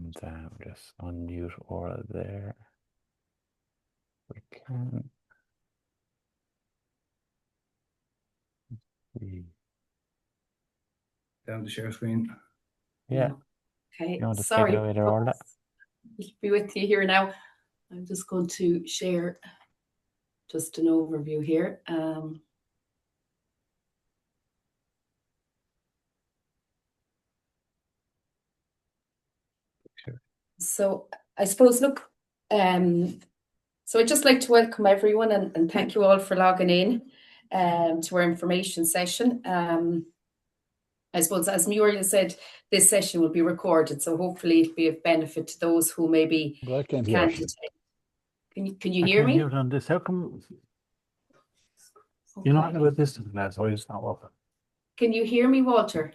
And just unmute Aura there. We can see. Down the share screen. Yeah. Okay, You want to sorry. take it away there, Orla? I'll be with you here now. I'm just going to share just an overview here. Sure. So I suppose, look, so I'd just like to welcome everyone and thank you all for logging in to our information session. I suppose, as Muriel said, this session will be recorded, so hopefully it'll be of benefit to those who maybe can't attend. Can you hear me? I can't hear on this. How come you're not with this class, or it's not working? Can you hear me, Walter?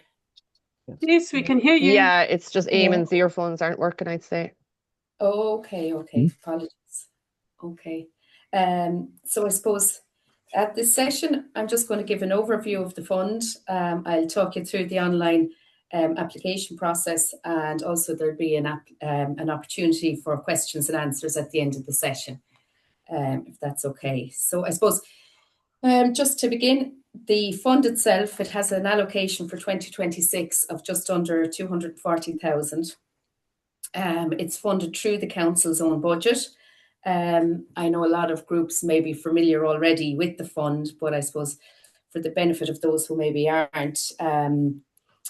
Yes, we can hear you. Yeah, it's just Eamon's earphones aren't working, I'd say. Okay. Apologies. Okay. So I suppose at this session, I'm just going to give an overview of the fund. I'll talk you through the online application process, and also there'll be an opportunity for questions and answers at the end of the session, if that's okay. So I suppose just to begin, the fund itself, it has an allocation for 2026 of just under 240,000. It's funded through the council's own budget. I know a lot of groups may be familiar already with the fund, but I suppose for the benefit of those who maybe aren't,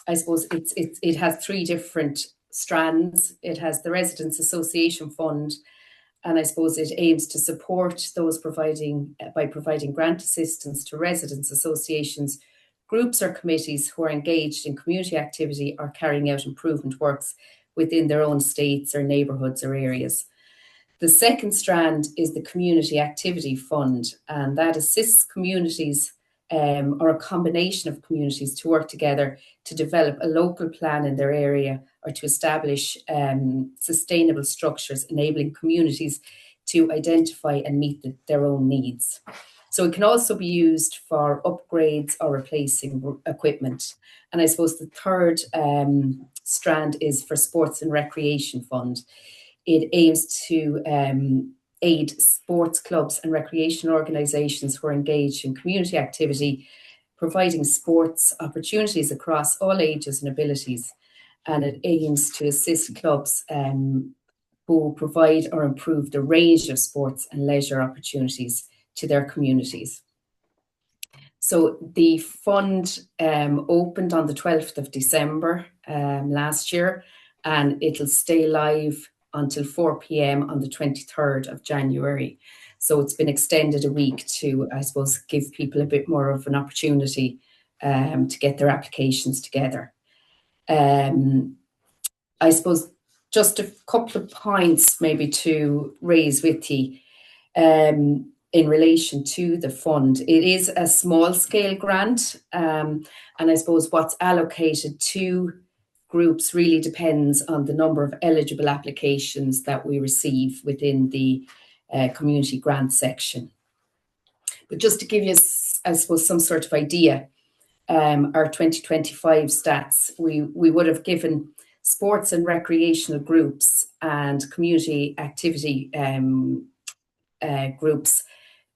I suppose it has three different strands. It has the Residents Association Fund, and I suppose it aims to support those by providing grant assistance to residents associations, groups or committees who are engaged in community activity or carrying out improvement works within their own states or neighbourhoods or areas. The second strand is the Community Activity Fund, and that assists communities or a combination of communities to work together to develop a local plan in their area or to establish sustainable structures enabling communities to identify and meet their own needs. So it can also be used for upgrades or replacing equipment. And I suppose the third strand is for Sports and Recreation Fund. It aims to aid sports clubs and recreation organisations who are engaged in community activity, providing sports opportunities across all ages and abilities. And it aims to assist clubs who provide or improve the range of sports and leisure opportunities to their communities. So the fund opened on the 12th of December last year, and it'll stay live until 4 p.m. on the 23rd of January. So it's been extended a week to, I suppose, give people a bit more of an opportunity to get their applications together. I suppose just a couple of points maybe to raise with you in relation to the fund. It is a small scale grant, and I suppose what's allocated to groups really depends on the number of eligible applications that we receive within the community grant section. But just to give you, I suppose, some sort of idea, our 2025 stats, we would have given sports and recreational groups and community activity groups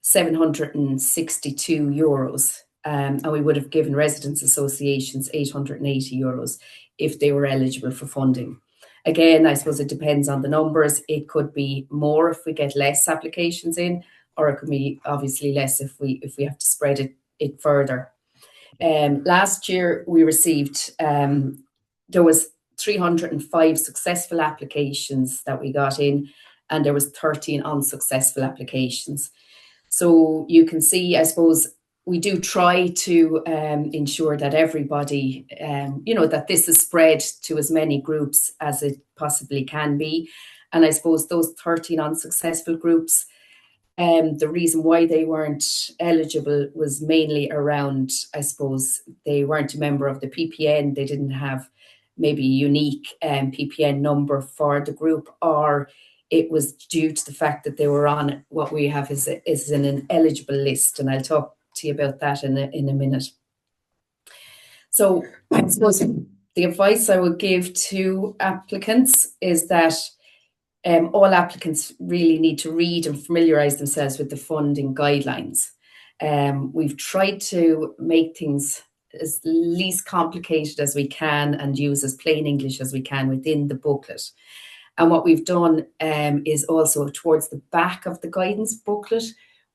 €762, and we would have given residents associations €880 if they were eligible for funding. Again, I suppose it depends on the numbers. It could be more if we get less applications in, or it could be obviously less if we have to spread it further. Last year we received, there was 305 successful applications that we got in, and there was 13 unsuccessful applications. So you can see, I suppose, we do try to ensure that everybody, that this is spread to as many groups as it possibly can be. And I suppose those 13 unsuccessful groups, the reason why they weren't eligible was mainly around, I suppose, they weren't a member of the PPN, they didn't have maybe a unique PPN number for the group, or it was due to the fact that they were on what we have is an eligible list, and I'll talk to you about that in a minute. So I suppose the advice I would give to applicants is that all applicants really need to read and familiarise themselves with the funding guidelines. We've tried to make things as least complicated as we can and use as plain English as we can within the booklet. And what we've done is also towards the back of the guidance booklet,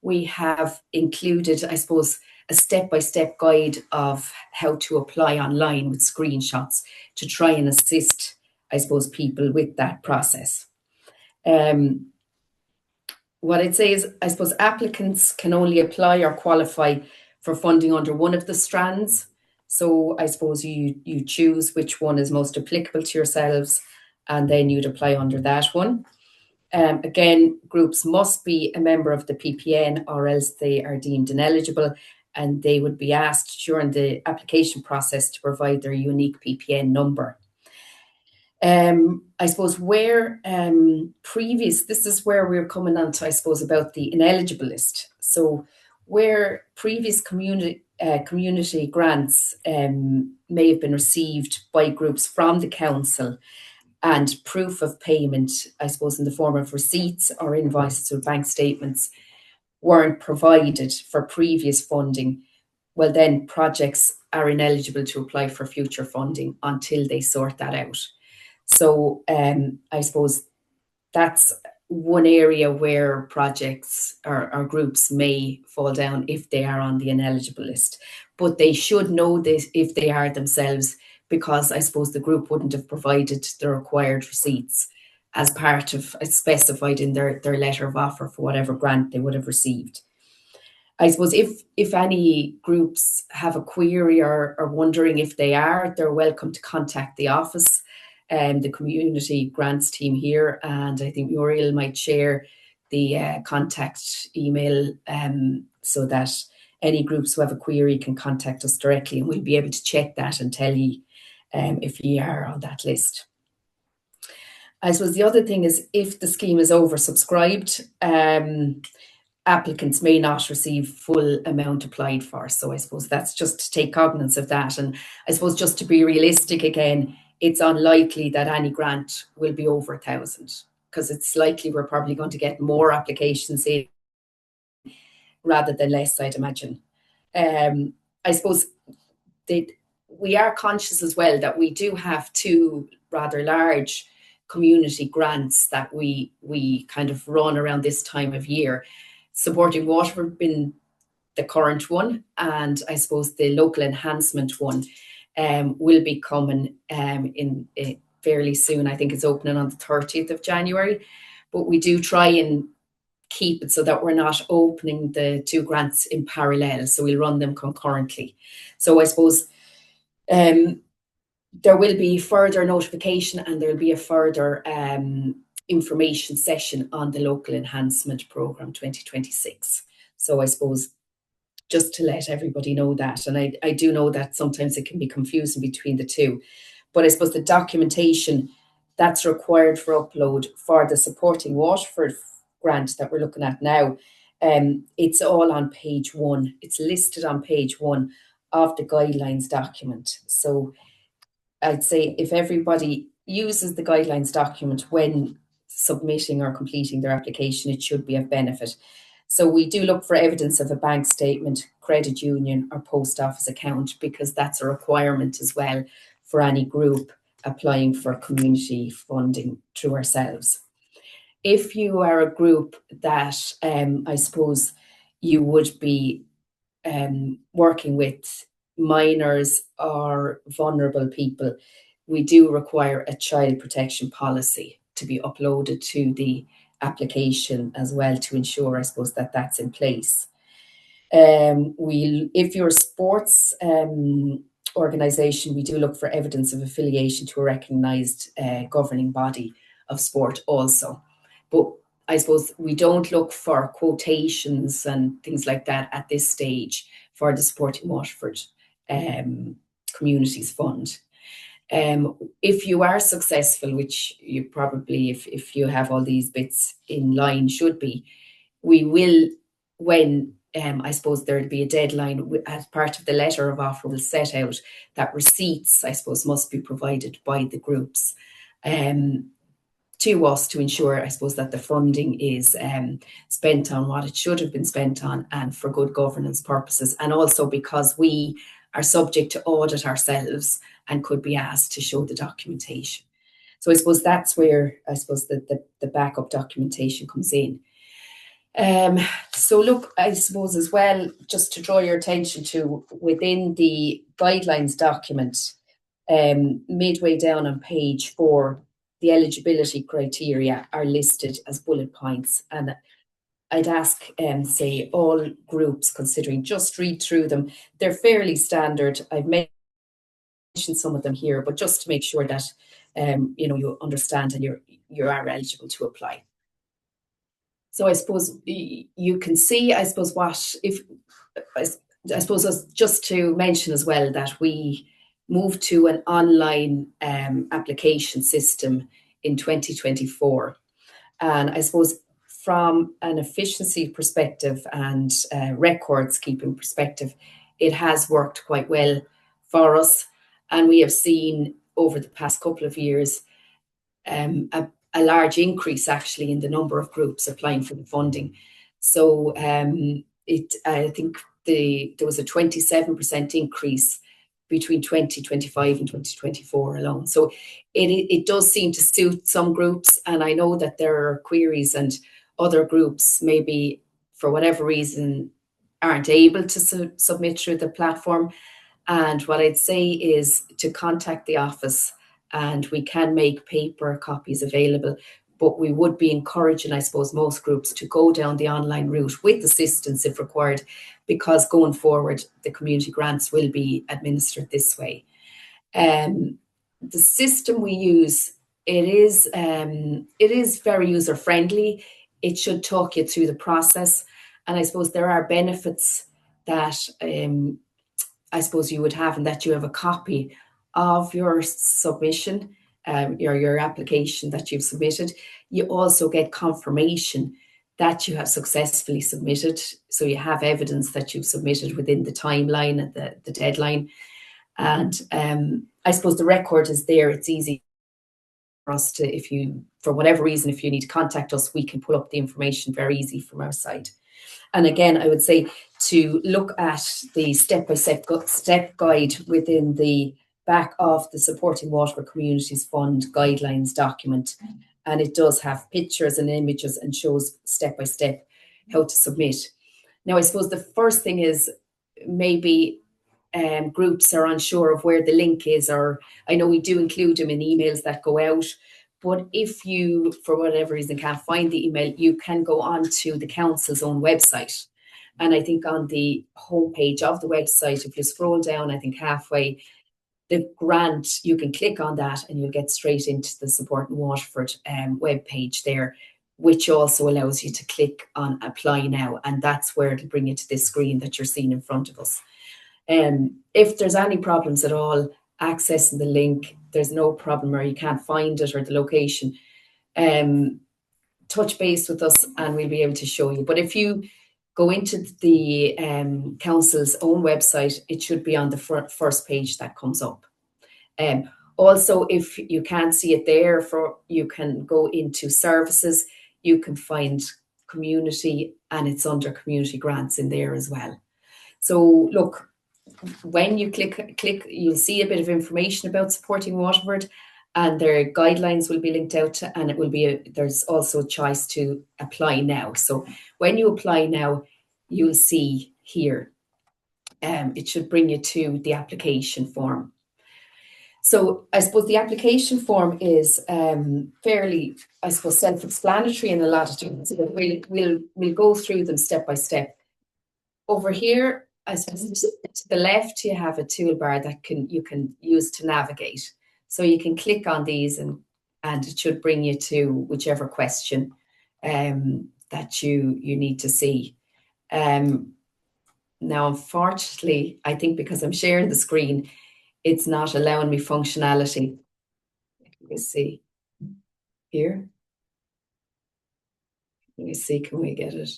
we have included, I suppose, a step-by-step guide of how to apply online with screenshots to try and assist, I suppose, people with that process. What I'd say is, I suppose, applicants can only apply or qualify for funding under one of the strands. So I suppose you choose which one is most applicable to yourselves, and then you'd apply under that one. Again, groups must be a member of the PPN or else they are deemed ineligible, and they would be asked during the application process to provide their unique PPN number. I suppose where this is where we're coming on to, I suppose, about the ineligible list. So where previous community grants may have been received by groups from the council and proof of payment, I suppose, in the form of receipts or invoices or bank statements weren't provided for previous funding, well, then projects are ineligible to apply for future funding until they sort that out. So I suppose that's one area where projects or groups may fall down if they are on the ineligible list. But they should know this if they are themselves, because I suppose the group wouldn't have provided the required receipts as part of specified in their letter of offer for whatever grant they would have received. I suppose if any groups have a query or wondering if they are, they're welcome to contact the office and the community grants team here. And I think Muriel might share the contact email so that any groups who have a query can contact us directly, and we'll be able to check that and tell you if you are on that list. I suppose the other thing is, if the scheme is oversubscribed, applicants may not receive full amount applied for. So I suppose that's just to take cognizance of that. And I suppose just to be realistic again, it's unlikely that any grant will be over 1,000, because it's likely we're probably going to get more applications in rather than less, I'd imagine. I suppose we are conscious as well that we do have two rather large community grants that we kind of run around this time of year. Supporting Waterford being the current one, and I suppose the local enhancement one will be coming in fairly soon. I think it's opening on the 30th of January, but we do try and keep it so that we're not opening the two grants in parallel, so we'll run them concurrently. So I suppose there will be further notification, and there'll be a further information session on the local enhancement programme 2026. So I suppose just to let everybody know that, and I do know that sometimes it can be confusing between the two, but I suppose the documentation that's required for upload for the Supporting Waterford grant that we're looking at now, it's all on page 1. It's listed on page 1 of the guidelines document. So I'd say if everybody uses the guidelines document when submitting or completing their application, it should be of benefit. So we do look for evidence of a bank statement, credit union or post office account, because that's a requirement as well for any group applying for community funding through ourselves. If you are a group that I suppose you would be working with minors or vulnerable people, we do require a child protection policy to be uploaded to the application as well, to ensure, I suppose, that that's in place. If you're a sports organisation, we do look for evidence of affiliation to a recognised governing body of sport also. But I suppose we don't look for quotations and things like that at this stage for the Supporting Waterford Communities Fund. If you are successful, which you probably, if you have all these bits in line, should be, we will, when I suppose there'd be a deadline as part of the letter of offer will set out that receipts, I suppose, must be provided by the groups to us to ensure, I suppose, that the funding is spent on what it should have been spent on and for good governance purposes. And also because we are subject to audit ourselves and could be asked to show the documentation. So I suppose that's where, I suppose, the backup documentation comes in. So look, I suppose as well, just to draw your attention to within the guidelines document, midway down on page 4, the eligibility criteria are listed as bullet points. And I'd ask, say, all groups considering, just read through them. They're fairly standard. I've mentioned some of them here, but just to make sure that you understand and you are eligible to apply. So I suppose you can see, I suppose, I suppose just to mention as well that we moved to an online application system in 2024. And I suppose from an efficiency perspective and records keeping perspective, it has worked quite well for us. And we have seen over the past couple of years a large increase actually in the number of groups applying for the funding. So I think there was a 27% increase between 2025 and 2024 alone. So it does seem to suit some groups, and I know that there are queries and other groups maybe for whatever reason aren't able to submit through the platform. And what I'd say is to contact the office, and we can make paper copies available, but we would be encouraging, I suppose, most groups to go down the online route with assistance if required, because going forward, the community grants will be administered this way. The system we use, it is very user friendly. It should talk you through the process, and I suppose there are benefits that I suppose you would have, and that you have a copy of your submission, your application that you've submitted. You also get confirmation that you have successfully submitted. So you have evidence that you've submitted within the timeline and the deadline. And I suppose the record is there. It's easy for us to, if you, for whatever reason, if you need to contact us, we can pull up the information very easy from our side. And again, I would say to look at the step-by-step guide within the back of the Supporting Waterford Communities Fund guidelines document. And it does have pictures and images and shows step-by-step how to submit. Now, I suppose the first thing is maybe groups are unsure of where the link is, or I know we do include them in emails that go out. But if you, for whatever reason, can't find the email, you can go on to the council's own website. And I think on the homepage of the website, if you scroll down, I think halfway, the grant, you can click on that and you'll get straight into the Supporting Waterford webpage there, which also allows you to click on Apply Now. And that's where it'll bring you to this screen that you're seeing in front of us. If there's any problems at all accessing the link, there's no problem, or you can't find it or the location, touch base with us and we'll be able to show you. But if you go into the council's own website, it should be on the first page that comes up. Also, if you can't see it there, you can go into services, you can find community, and it's under community grants in there as well. So look, when you click, you'll see a bit of information about Supporting Waterford, and their guidelines will be linked out to, and it will be there's also a choice to apply now. So when you apply now, you'll see here, it should bring you to the application form. So I suppose the application form is fairly, I suppose, self-explanatory in a lot of things, but we'll go through them step by step. Over here, I suppose to the left, you have a toolbar that you can use to navigate. So you can click on these and it should bring you to whichever question that you need to see. Now, unfortunately, I think because I'm sharing the screen, it's not allowing me functionality. Let me see here. Let me see, can we get it?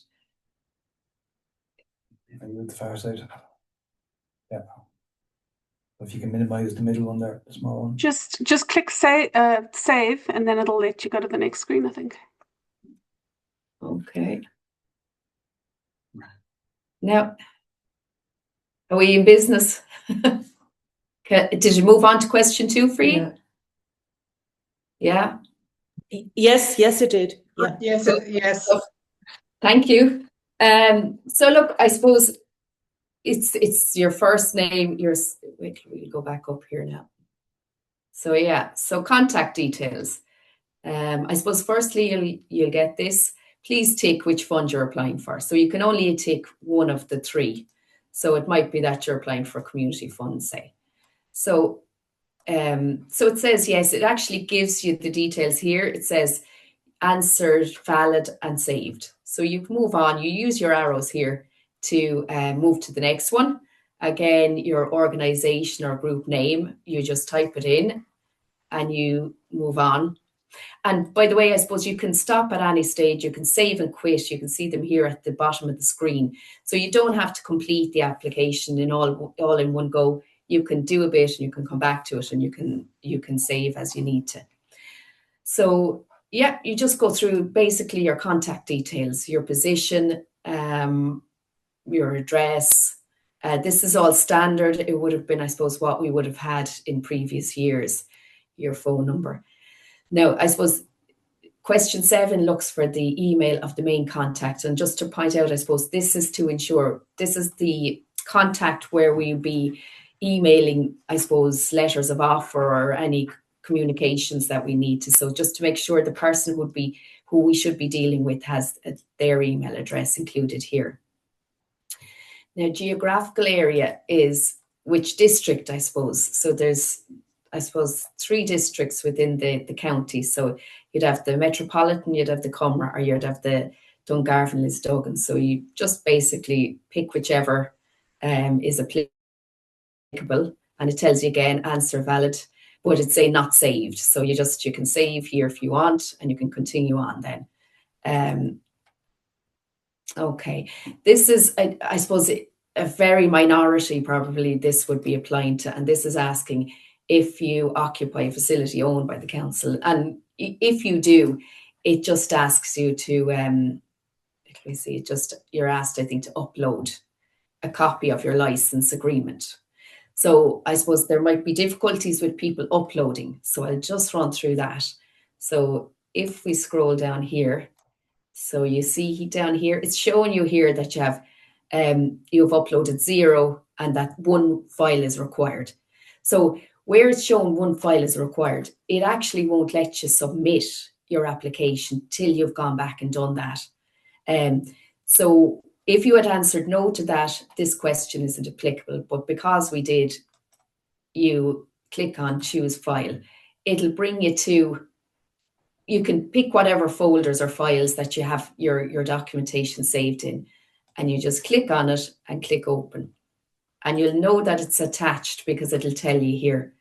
Are you at the far side? Yeah. If you can minimize the middle one there, the small one. Just click save, and then it'll let you go to the next screen, I think. Okay. Now, are we in business? Did you move on to question 2, Free? Yeah. Yes, it did. Yeah. Yes. Thank you. So look, I suppose it's your first name. Wait, we'll go back up here now. So yeah, so contact details. I suppose firstly you'll get this. Please tick which fund you're applying for. So you can only tick one of the 3. So it might be that you're applying for community funds, say. So so it says yes. It actually gives you the details here. It says answered, valid, and saved. So you can move on. You use your arrows here to move to the next one. Again, your organization or group name, you just type it in and you move on. And by the way, I suppose you can stop at any stage. You can save and quit. You can see them here at the bottom of the screen. So you don't have to complete the application in all in one go. You can do a bit and you can come back to it and you can save as you need to. So yeah, you just go through basically your contact details, your position, your address. This is all standard. It would have been, I suppose, what we would have had in previous years, your phone number. Now, I suppose question 7 looks for the email of the main contact. And just to point out, I suppose this is to ensure, this is the contact where we'll be emailing, I suppose, letters of offer or any communications that we need to. So just to make sure the person who we should be dealing with has their email address included here. Now, geographical area is which district, I suppose. So there's, I suppose, 3 districts within the county. So you'd have the Metropolitan, you'd have the Cumra, or you'd have the Dungarvan, Lisduggan. So you just basically pick whichever is applicable, and it tells you again, answer valid, but it's saying not saved. So you can save here if you want, and you can continue on then. Okay, this is, I suppose, a very minority probably this would be applying to, and this is asking if you occupy a facility owned by the council. And if you do, it just asks you to, let me see, you're asked, I think, to upload a copy of your license agreement. So I suppose there might be difficulties with people uploading. So I'll just run through that. So if we scroll down here, so you see down here, it's showing you here that you've uploaded 0 and that 1 file is required. So where it's shown 1 file is required, it actually won't let you submit your application till you've gone back and done that. So if you had answered no to that, this question isn't applicable. But because we did, you click on choose file. It'll bring you to, you can pick whatever folders or files that you have your documentation saved in, and you just click on it and click open. And you'll know that it's attached because it'll tell you here.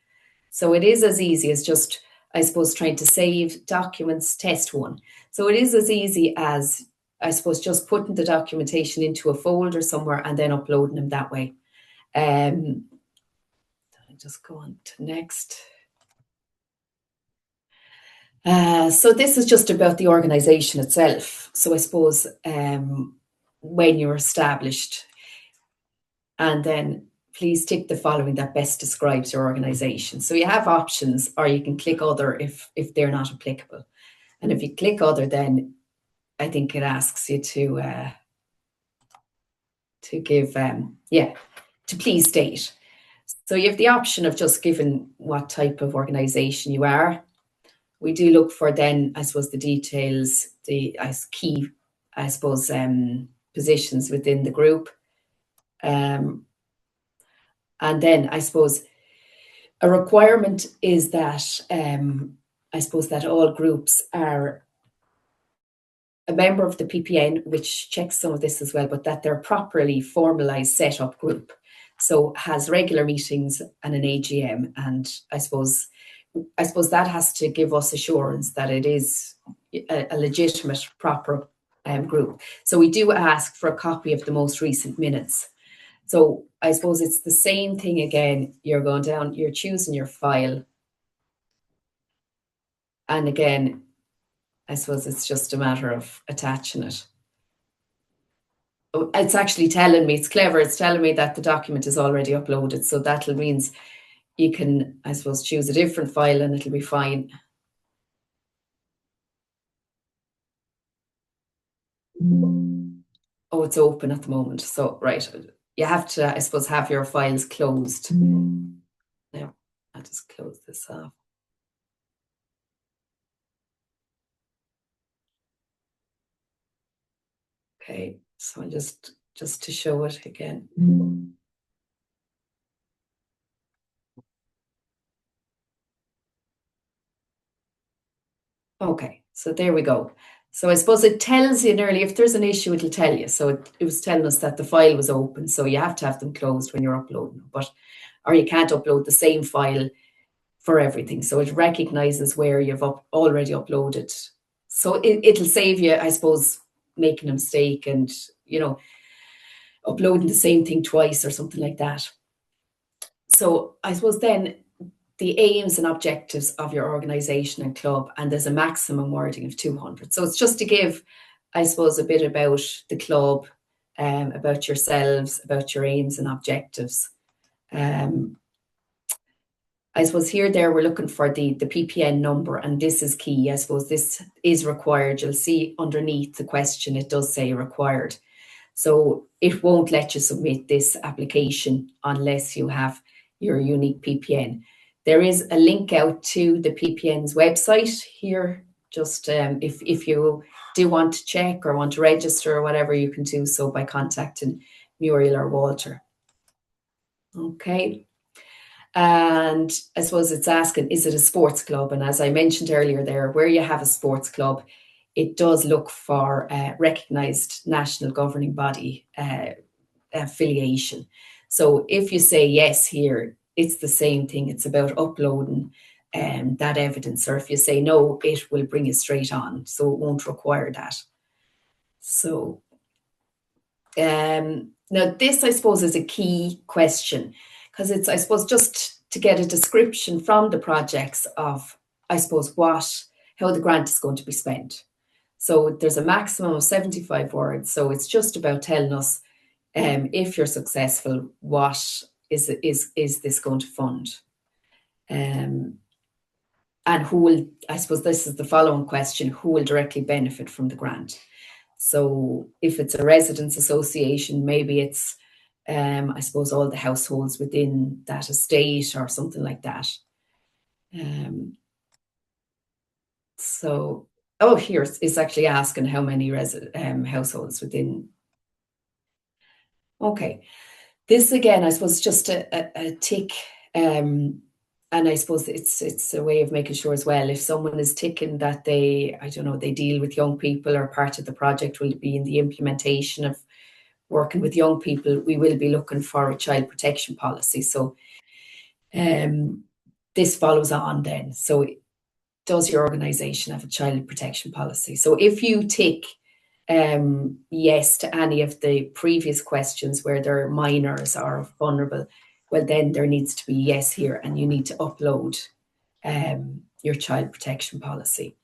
So it is as easy as just, I suppose, trying to save documents test 1. So it is as easy as, I suppose, just putting the documentation into a folder somewhere and then uploading them that way. I'll just go on to next. So this is just about the organisation itself. So I suppose when you're established, and then please tick the following that best describes your organisation. So you have options, or you can click other if they're not applicable. And if you click other, then I think it asks you to give, to please state. So you have the option of just giving what type of organisation you are. We do look for then, I suppose, the details, the key, I suppose, positions within the group. And then I suppose a requirement is that, I suppose, that all groups are a member of the PPN, which checks some of this as well, but that they're properly formalised set up group. So has regular meetings and an AGM. And I suppose that has to give us assurance that it is a legitimate, proper group. So we do ask for a copy of the most recent minutes. So I suppose it's the same thing again. You're going down, you're choosing your file. And again, I suppose it's just a matter of attaching it. It's actually telling me, it's clever, it's telling me that the document is already uploaded. So that means you can, I suppose, choose a different file and it'll be fine. Oh, it's open at the moment. So, right, you have to, I suppose, have your files closed. Now, I'll just close this off. Okay, so I'll just to show it again. Okay, so there we go. So I suppose it tells you nearly, if there's an issue, it'll tell you. So it was telling us that the file was open. So you have to have them closed when you're uploading, or you can't upload the same file for everything. So it recognizes where you've already uploaded. So it'll save you, I suppose, making a mistake and, uploading the same thing twice or something like that. So I suppose then the aims and objectives of your organisation and club, and there's a maximum wording of 200. So it's just to give, I suppose, a bit about the club, about yourselves, about your aims and objectives. I suppose there we're looking for the PPN number, and this is key. I suppose this is required. You'll see underneath the question, it does say required. So it won't let you submit this application unless you have your unique PPN. There is a link out to the PPN's website here. Just if you do want to check or want to register or whatever, you can do so by contacting Muriel or Walter. Okay. And I suppose it's asking, is it a sports club? And as I mentioned earlier there, where you have a sports club, it does look for recognised national governing body affiliation. So if you say yes here, it's the same thing. It's about uploading that evidence. Or if you say no, it will bring you straight on. So it won't require that. So now this, I suppose, is a key question, because it's, I suppose, just to get a description from the projects of, I suppose, how the grant is going to be spent. So there's a maximum of 75 words. So it's just about telling us, if you're successful, what is this going to fund? And who will, I suppose this is the following question, who will directly benefit from the grant? So if it's a residents association, maybe it's, I suppose, all the households within that estate or something like that. So, here it's actually asking how many households within. Okay, this again, I suppose, just a tick, and I suppose it's a way of making sure as well, if someone is ticking that they, I don't know, they deal with young people or part of the project will be in the implementation of working with young people, we will be looking for a child protection policy. So this follows on then. So does your organisation have a child protection policy? So if you tick yes to any of the previous questions where they're minors or vulnerable, well, then there needs to be yes here, and you need to upload your child protection policy.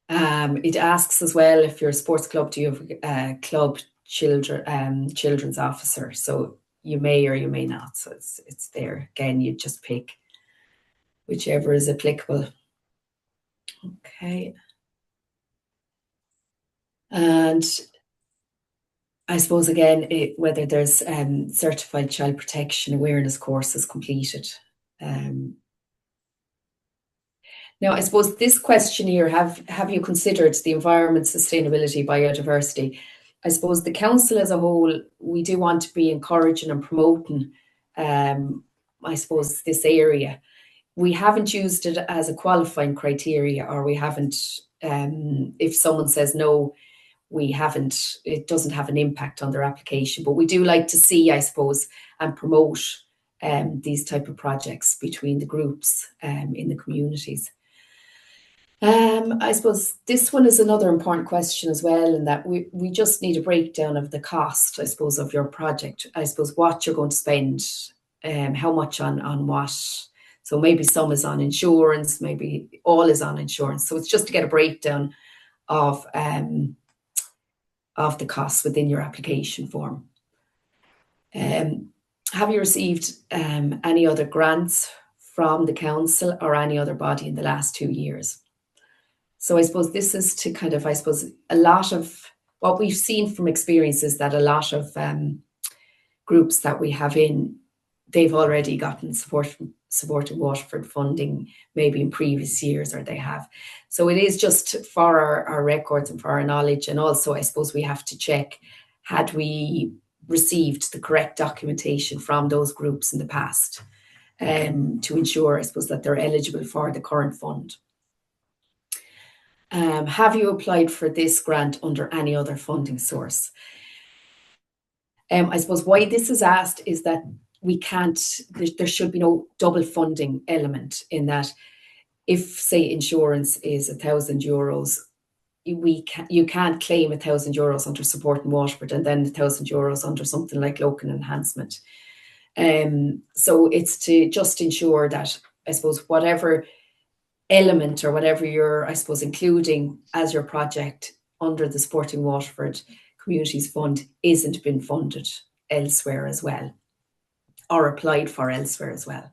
It asks as well, if you're a sports club, do you have a club children's officer? So you may or you may not. So it's there. Again, you just pick whichever is applicable. Okay. And I suppose, again, whether there's certified child protection awareness courses completed. Now, I suppose this question here, have you considered the environment, sustainability, biodiversity? I suppose the council as a whole, we do want to be encouraging and promoting, I suppose, this area. We haven't used it as a qualifying criteria, or we haven't, if someone says no, we haven't, it doesn't have an impact on their application. But we do like to see, I suppose, and promote these type of projects between the groups in the communities. I suppose this one is another important question as well, in that we just need a breakdown of the cost, I suppose, of your project. I suppose what you're going to spend, how much on what. So maybe some is on insurance, maybe all is on insurance. So it's just to get a breakdown of the costs within your application form. Have you received any other grants from the council or any other body in the last 2 years? So I suppose this is to kind of, I suppose, a lot of what we've seen from experience is that a lot of groups that we have in, they've already gotten Supporting Waterford funding maybe in previous years, or they have. So it is just for our records and for our knowledge. And also, I suppose we have to check, had we received the correct documentation from those groups in the past, to ensure, I suppose, that they're eligible for the current fund. Have you applied for this grant under any other funding source? I suppose why this is asked is that we can't, there should be no double funding element, in that if, say, insurance is €1,000, you can't claim €1,000 under Supporting Waterford and then €1,000 under something like local enhancement. So it's to just ensure that, I suppose, whatever element or whatever you're, I suppose, including as your project under the Supporting Waterford Communities Fund isn't been funded elsewhere as well, or applied for elsewhere as well.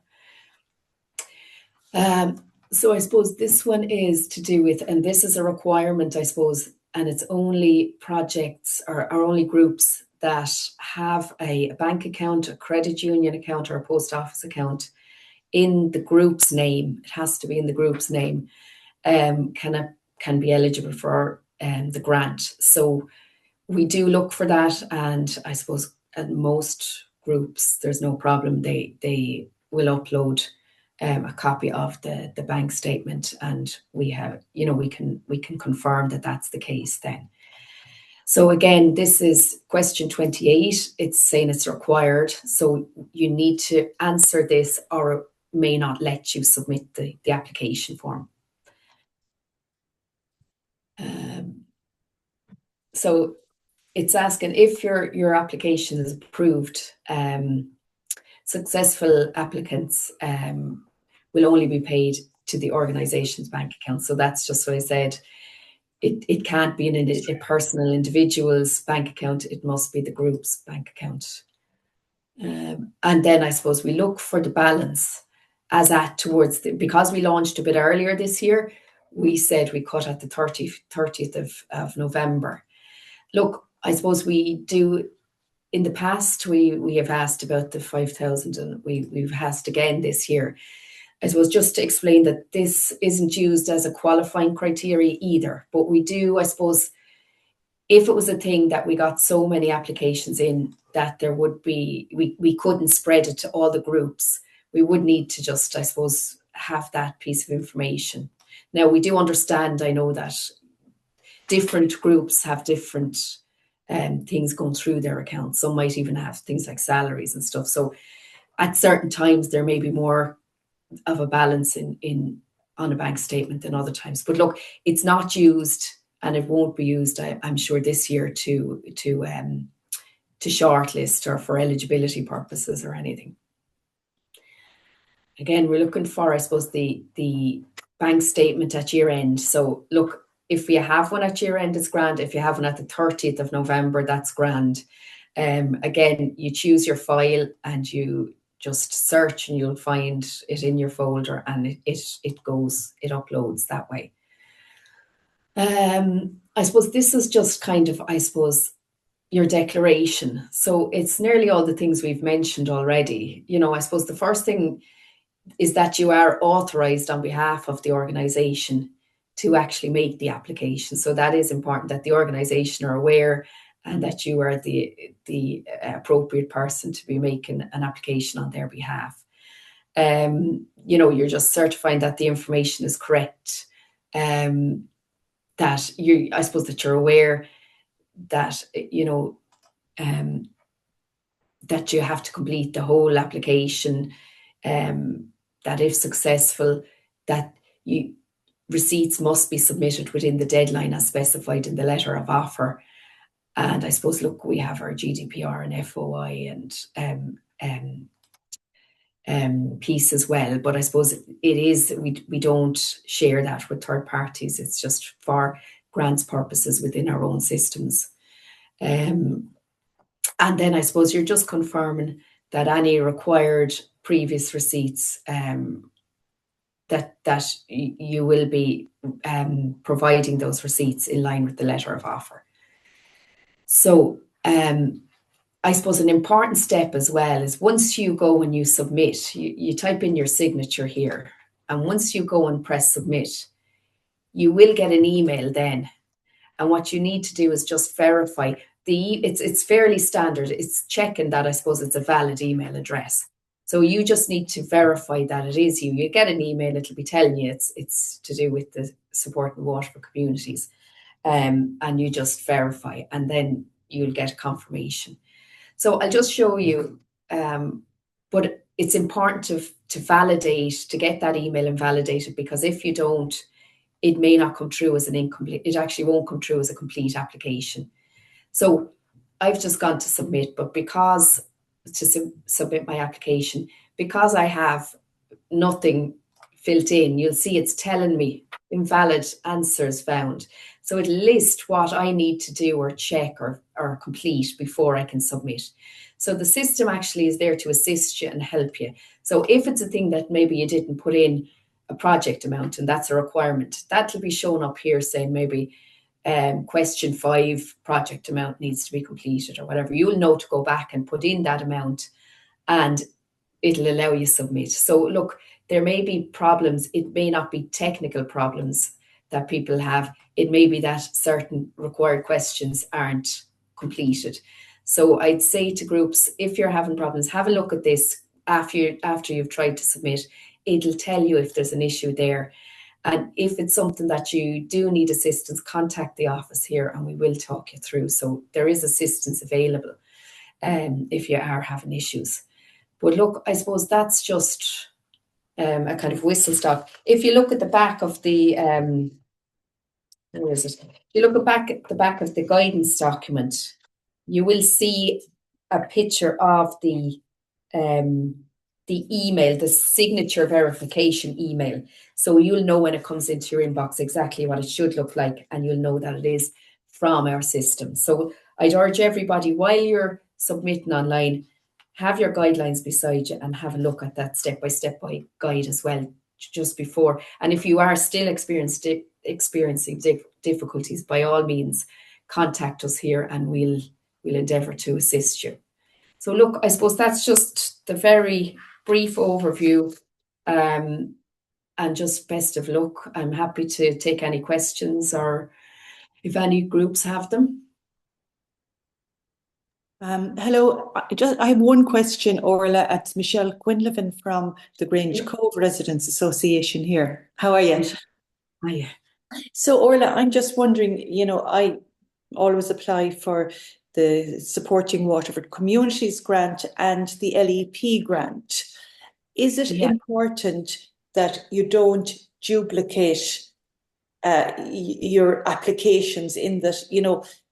So I suppose this one is to do with, and this is a requirement, I suppose, and it's only projects or only groups that have a bank account, a credit union account, or a post office account in the group's name. It has to be in the group's name. Can be eligible for the grant. So we do look for that, and I suppose at most groups there's no problem. They will upload a copy of the bank statement, and we have, we can confirm that that's the case then. So again, this is question 28. It's saying it's required, so you need to answer this, or it may not let you submit the application form. So it's asking if your application is approved. Successful applicants will only be paid to the organisation's bank account. So that's just what I said. It can't be in a personal individual's bank account. It must be the group's bank account. And then I suppose we look for the balance as at towards because we launched a bit earlier this year, we said we cut at the 30th of November. Look, I suppose we do. In the past, we have asked about the 5,000, and we've asked again this year. I suppose just to explain that this isn't used as a qualifying criteria either, but we do, I suppose, if it was a thing that we got so many applications in that there would be, we couldn't spread it to all the groups, we would need to just, I suppose, have that piece of information. Now, we do understand, I know that different groups have different things going through their accounts. Some might even have things like salaries and stuff. So at certain times, there may be more of a balance in on a bank statement than other times. But look, it's not used, and it won't be used, I'm sure, this year to shortlist or for eligibility purposes or anything. Again, we're looking for, I suppose, the bank statement at year end. So look, if you have one at year end, it's grand. If you have one at the 30th of November, that's grand. Again, you choose your file and you just search, and you'll find it in your folder, and it uploads that way. I suppose this is just kind of, I suppose, your declaration. So it's nearly all the things we've mentioned already. I suppose the first thing is that you are authorised on behalf of the organisation to actually make the application. So that is important, that the organisation are aware and that you are the appropriate person to be making an application on their behalf. You're just certifying that the information is correct, that I suppose that you're aware that, that you have to complete the whole application, that if successful, that receipts must be submitted within the deadline as specified in the letter of offer. And I suppose, look, we have our GDPR and FOI and piece as well. But I suppose it is, we don't share that with third parties. It's just for grants purposes within our own systems. And then I suppose you're just confirming that any required previous receipts that you will be providing those receipts in line with the letter of offer. So I suppose an important step as well is once you go and you submit, you type in your signature here, and once you go and press submit, you will get an email then. And what you need to do is just verify it's fairly standard. It's checking that I suppose it's a valid email address. So you just need to verify that it is you. You get an email, it'll be telling you it's to do with the Supporting Waterford Communities. And you just verify, and then you'll get confirmation. So I'll just show you, but it's important to validate, to get that email and validate it, because if you don't, it may not come through as an incomplete, it actually won't come through as a complete application. So I've just gone to submit, but because to submit my application, because I have nothing filled in, you'll see it's telling me invalid answers found. So it'll list what I need to do or check or complete before I can submit. So the system actually is there to assist you and help you. So if it's a thing that maybe you didn't put in a project amount and that's a requirement, that'll be shown up here saying maybe question 5 project amount needs to be completed or whatever. You'll know to go back and put in that amount and it'll allow you submit. So look, there may be problems. It may not be technical problems that people have. It may be that certain required questions aren't completed. So I'd say to groups, if you're having problems, have a look at this after you've tried to submit. It'll tell you if there's an issue there. And if it's something that you do need assistance, contact the office here and we will talk you through. So there is assistance available if you are having issues. But look, I suppose that's just a kind of whistle stop. If you look at the back of the, where is it? If you look at the back of the guidance document, you will see a picture of the email, the signature verification email. So you'll know when it comes into your inbox exactly what it should look like, and you'll know that it is from our system. So I'd urge everybody, while you're submitting online, have your guidelines beside you and have a look at that step-by-step guide as well, just before. And if you are still experiencing difficulties, by all means, contact us here and we'll endeavour to assist you. So look, I suppose that's just the very brief overview, and just best of luck. I'm happy to take any questions or if any groups have them. Hello, I have one question, Orla. It's Michelle Quinlivan from the Grange Cove Residents Association here. How are you? Hiya. So Orla, I'm just wondering, I always apply for the Supporting Waterford Communities Grant and the LEP grant. Is it important that you don't duplicate your applications, in that,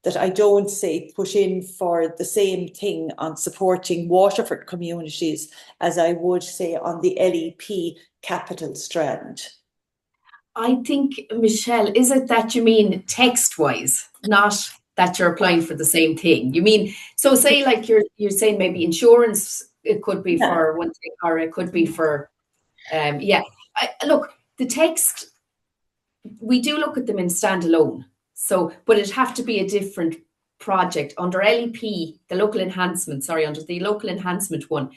that I don't say put in for the same thing on Supporting Waterford Communities as I would say on the LEP capital strand? I think, Michelle, is it that you mean text-wise, not that you're applying for the same thing? You mean, so say like you're saying maybe insurance, it could be for one thing, or it could be for, look, the text, we do look at them in standalone. So, but it'd have to be a different project. Under LEP, the local enhancement, under the local enhancement one,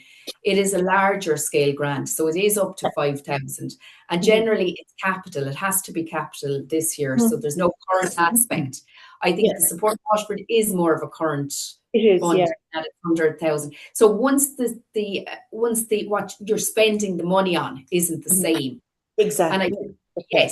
it is a larger scale grant. So it is up to 5,000. And generally it's capital. It has to be capital this year. So there's no current aspect. I think the Support Waterford is more of a current fund at 100,000. So once what you're spending the money on isn't the same. Exactly. And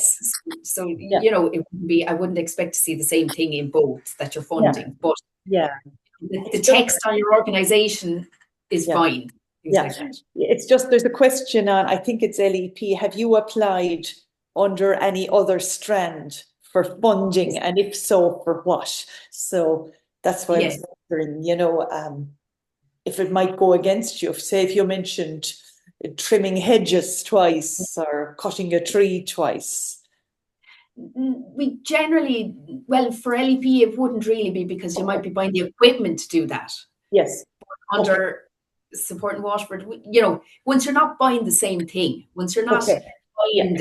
so it wouldn't be, I wouldn't expect to see the same thing in both that you're funding, but the text on your organisation is fine. Like that. It's just, there's a question on, I think it's LEP. Have you applied under any other strand for funding, and if so, for what? So that's why I was wondering, you know, if it might go against you. Say if you mentioned trimming hedges twice or cutting a tree twice. We generally, well, for LEP, it wouldn't really be, because you might be buying the equipment to do that. Yes. Under Supporting Waterford, you know, once you're not buying the same thing, once you're not buying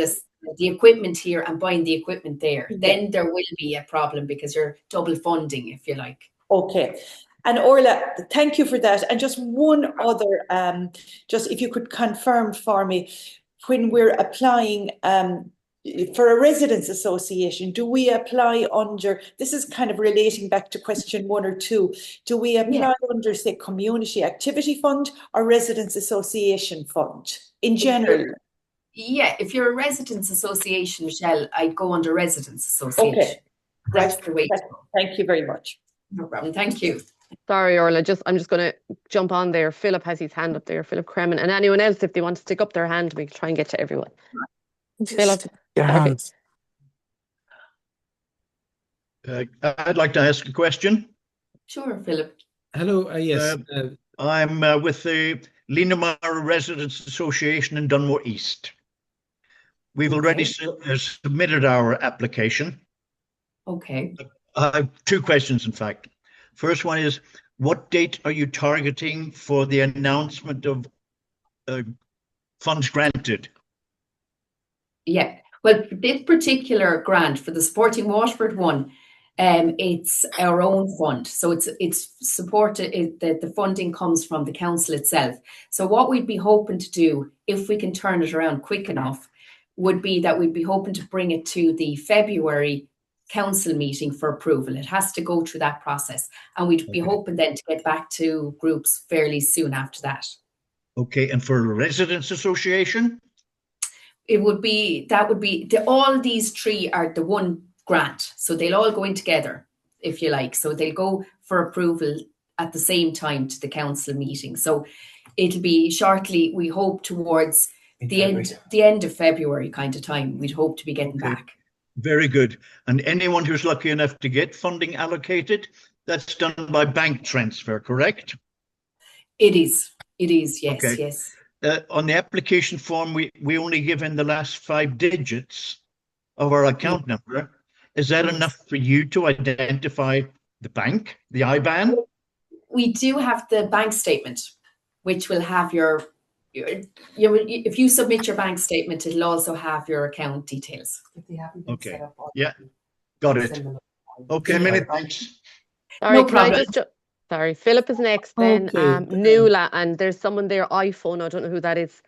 the equipment here and buying the equipment there, then there will be a problem, because you're double funding, if you like. Okay. And Orla, thank you for that. And just one other, just if you could confirm for me, when we're applying for a residents association, do we apply under, this is kind of relating back to question 1 or 2, do we apply under, say, community activity fund or residents association fund in general? Yeah, if you're a residents association, Michelle, I'd go under residents association. Okay. That's the way to go. Thank you very much. No problem. Thank you. Sorry, Orla, I'm just going to jump on there. Philip has his hand up there, Philip Kremen, and anyone else, if they want to stick up their hand, we can try and get to everyone. Philip, Your hands. I'd like to ask a question. Sure, Philip. Hello, yes. I'm with the Linamar Residents Association in Dunmore East. We've already submitted our application. Okay. I have 2 questions, in fact. First one is, what date are you targeting for the announcement of funds granted? Yeah, well, this particular grant for the Supporting Waterford one, it's our own fund. So it's supported, the funding comes from the council itself. So what we'd be hoping to do, if we can turn it around quick enough, would be that we'd be hoping to bring it to the February council meeting for approval. It has to go through that process, and we'd be hoping then to get back to groups fairly soon after that. Okay, and for a residents association? It would be, all these 3 are the one grant. So they'll all go in together, if you like. So they'll go for approval at the same time to the council meeting. So it'll be shortly, we hope, towards the end of February kind of time. We'd hope to be getting back. Very good. And anyone who's lucky enough to get funding allocated, that's done by bank transfer, correct? It is, yes, Okay. yes. On the application form, we only give in the last 5 digits of our account number. Is that enough for you to identify the bank, the IBAN? We do have the bank statement, which will have your if you submit your bank statement, it'll also have your account details. If they haven't been set up Yeah, got it. Okay, many thanks. Sorry, No can I problem. just sorry, Philip is next, then Nuala, and there's someone there, iPhone, I don't know who that is.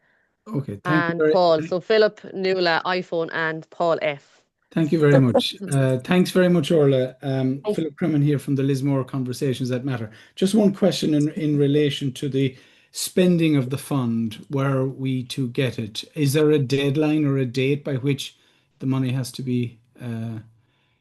Okay, and Paul. So Philip, Nuala, iPhone, and Paul F. Thank you very much. Thanks very much, Orla. Philip Kremen here from the Lismore Conversations That Matter. Just one question in relation to the spending of the fund. Where are we to get it? Is there a deadline or a date by which the money has to be?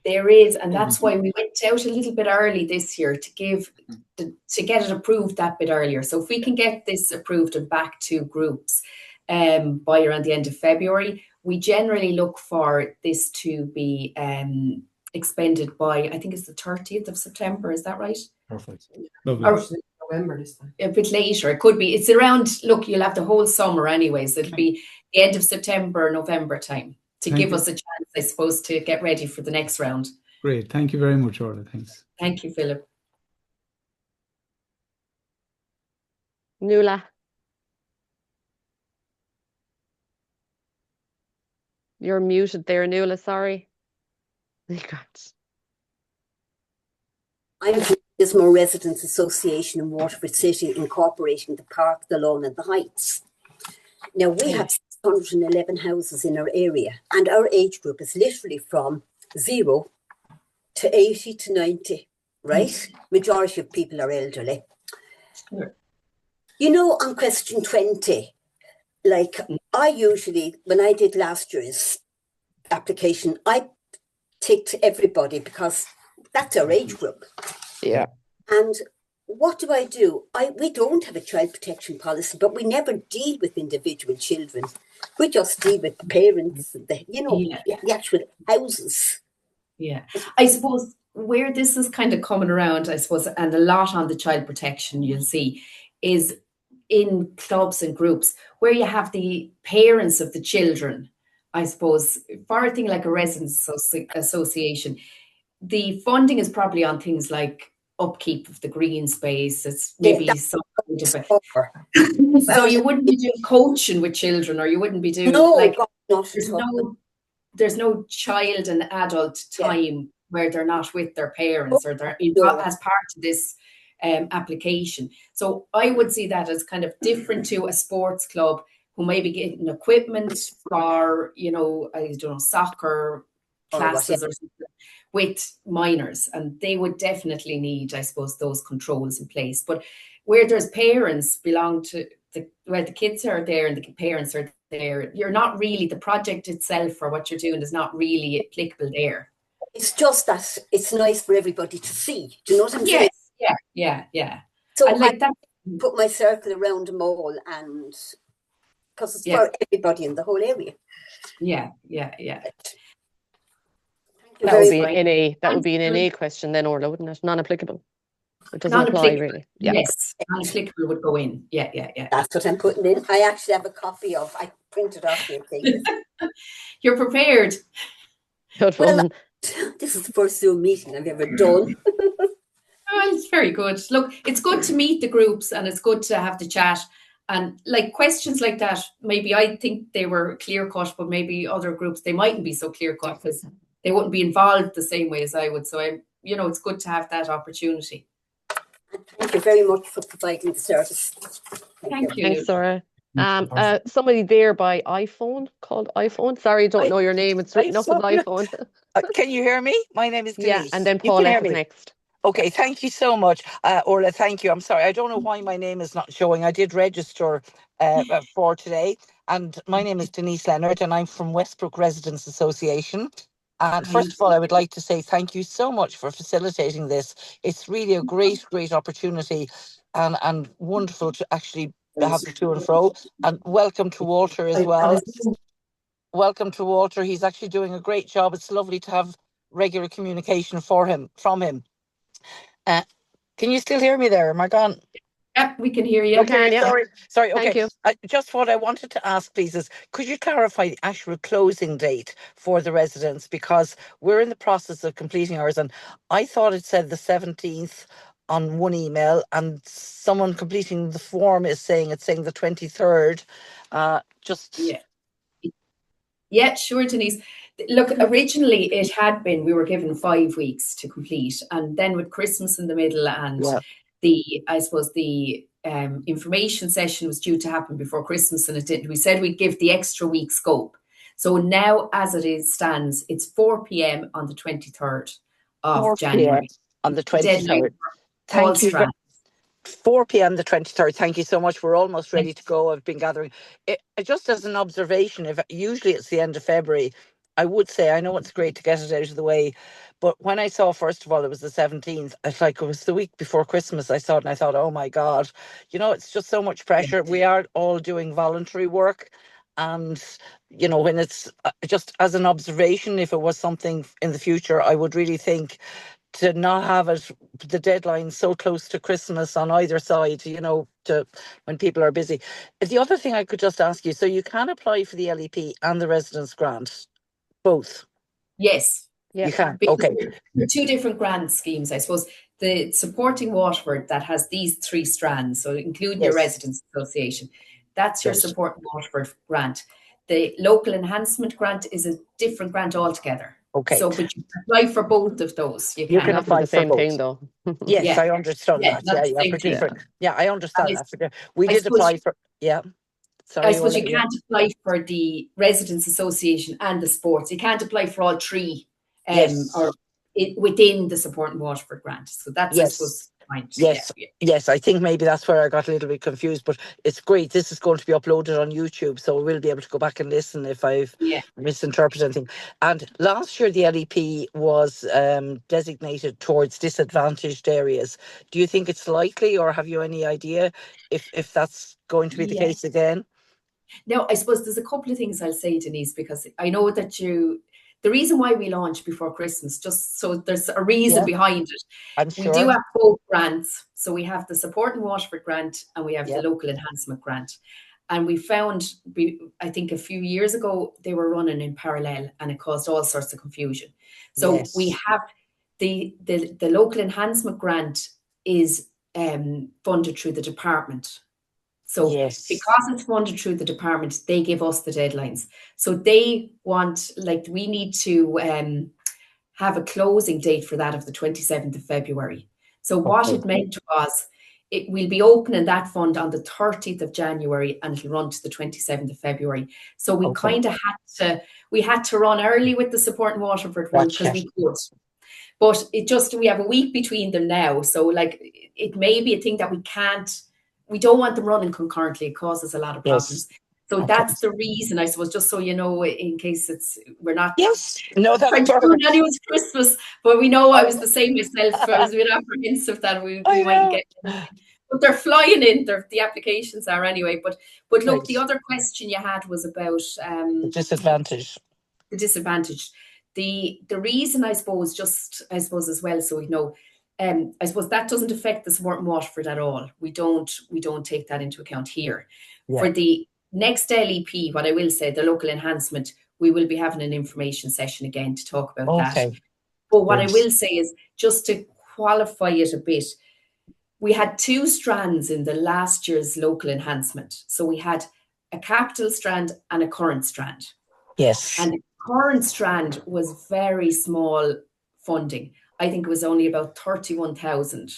There is, and that's why we went out a little bit early this year to get it approved that bit earlier. So if we can get this approved and back to groups by around the end of February, we generally look for this to be expended by, I think it's the 30th of September. Is that right? Perfect. Lovely. Or November this time. a bit later. It could be. It's around, look, you'll have the whole summer anyways. It'll be the end of September, November time to give us a chance, I suppose, to get ready for the next round. Great. Thank you very much, Orla. Thanks. Thank you, Philip. Nuala. You're muted there, Nuala, sorry. I'm from the Lismore Residents Association in Waterford City, incorporating the Park, the Lawn and the Heights. Now, we have 611 houses in our area, and our age group is literally from 0 to 80 to 90, right? Majority of people are elderly. Sure. You know, on question 20, like I usually, when I did last year's application, I ticked everybody because that's our age group. Yeah. And what do I do? We don't have a child protection policy, but we never deal with individual children. We just deal with the parents, the actual houses. Yeah, I suppose where this is kind of coming around, I suppose, and a lot on the child protection you'll see, is in clubs and groups where you have the parents of the children. I suppose for a thing like a residents association, the funding is probably on things like upkeep of the green space. It's maybe some kind of so you wouldn't be doing coaching with children, or you wouldn't be doing there's no child and adult time where they're not with their parents or they're as part of this application. So I would see that as kind of different to a sports club who may be getting equipment for, I don't know, soccer classes or something with minors, and they would definitely need, I suppose, those controls in place. But where there's parents belong to where the kids are there and the parents are there, you're not really, the project itself or what you're doing is not really applicable there. It's just that it's nice for everybody to see. Do you know what I'm saying? Yeah. So and like I put my circle around them all, and because it's for everybody in the whole area. Yeah. That would be an NA question then, Orla, wouldn't it? Non-applicable. It doesn't apply really. Yeah. Yes, non-applicable would go in. Yeah. That's what I'm putting in. I actually have a copy of. I printed off your thing. You're prepared. Good well, this is the first Zoom meeting I've ever done. Well, it's very good. Look, it's good to meet the groups and it's good to have the chat. And like questions like that, maybe I think they were clear cut, but maybe other groups, they mightn't be so clear cut because they wouldn't be involved the same way as I would. So it's good to have that opportunity. Thank you very much for providing the service. Thank you. Thanks, Sarah. Somebody there by iPhone called iPhone. Sorry, don't know your name. It's written up on iPhone. Can you hear me? My name is Denise. Yeah, and then Paulette is next. Okay, thank you so much. Orla, thank you. I'm sorry, I don't know why my name is not showing. I did register for today, and my name is Denise Leonard, and I'm from Westbrook Residents Association. And first of all, I would like to say thank you so much for facilitating this. It's really a great opportunity and wonderful to actually have the to and fro. And welcome to Walter as well. Welcome to Walter. He's actually doing a great job. It's lovely to have regular communication from him. Can you still hear me there? Am I gone? Yeah, we can hear you. Okay, yeah. Sorry. Okay. Thank you. Just what I wanted to ask, please, is could you clarify the actual closing date for the residents? Because we're in the process of completing ours, and I thought it said the 17th on one email, and someone completing the form is saying the 23rd. Yeah, sure, Denise. Look, originally it had been, we were given 5 weeks to complete, and then with Christmas in the middle and the information session was due to happen before Christmas and it didn't. We said we'd give the extra week scope. So now, as it stands, it's 4 p.m. on the 23rd of January. On the 23rd. Thank you. 4 p.m. the 23rd. Thank you so much. We're almost ready to go. I've been gathering. Just as an observation, if usually it's the end of February, I would say, I know it's great to get it out of the way, but when I saw, first of all, it was the 17th, it was the week before Christmas, I saw it and I thought, oh my God, it's just so much pressure. We are all doing voluntary work. And, when it's just as an observation, if it was something in the future, I would really think to not have the deadline so close to Christmas on either side, to when people are busy. The other thing I could just ask you, so you can apply for the LEP and the residence grant, both? Yes. You can, okay. There are two different grant schemes, I suppose. The Supporting Waterford that has these 3 strands, so including your residents association, that's your Supporting Waterford grant. The local enhancement grant is a different grant altogether. Okay. So, but you can apply for both of those. You can apply for the same thing, though. Yes, I understood that. I understand that. We did apply for. Sorry, I suppose you can't apply for the residents association and the sports. You can't apply for all 3 or within the Supporting Waterford grant. So that's I suppose point. Yes, Yeah. yes, I think maybe that's where I got a little bit confused, but it's great. This is going to be uploaded on YouTube, so we'll be able to go back and listen if I've misinterpreted anything. And last year, the LEP was designated towards disadvantaged areas. Do you think it's likely, or have you any idea if that's going to be the case again? Now, I suppose there's a couple of things I'll say, Denise, because I know that the reason why we launched before Christmas, just so there's a reason behind it. I'm sure. We do have both grants. So we have the Supporting Waterford Grant and we have the Local Enhancement Grant. And we found, I think a few years ago, they were running in parallel and it caused all sorts of confusion. So we have the Local Enhancement Grant is funded through the department. So because it's funded through the department, they give us the deadlines. So they want, like, we need to have a closing date for that of the 27th of February. So what it meant was it will be opening that fund on the 30th of January and it'll run to the 27th of February. So we kind of had to run early with the Supporting Waterford one because we could. But we have a week between them now. So like it may be a thing that we don't want them running concurrently. It causes a lot of problems. So that's the reason, I suppose, just so you know, in case we're not trying to ruin anyone's Christmas, but we know I was the same myself. I was a bit apprehensive that we might get anything. But they're flying in, the applications are anyway. But look, the other question you had was about the disadvantage. The disadvantage. The reason, I suppose as well, so we know, I suppose that doesn't affect the Supporting Waterford at all. We don't take that into account here. For the next LEP, what I will say, the local enhancement, we will be having an information session again to talk about that. But what I will say is, just to qualify it a bit, we had two strands in the last year's local enhancement. So we had a capital strand and a current strand. Yes. And the current strand was very small funding. I think it was only about 31,000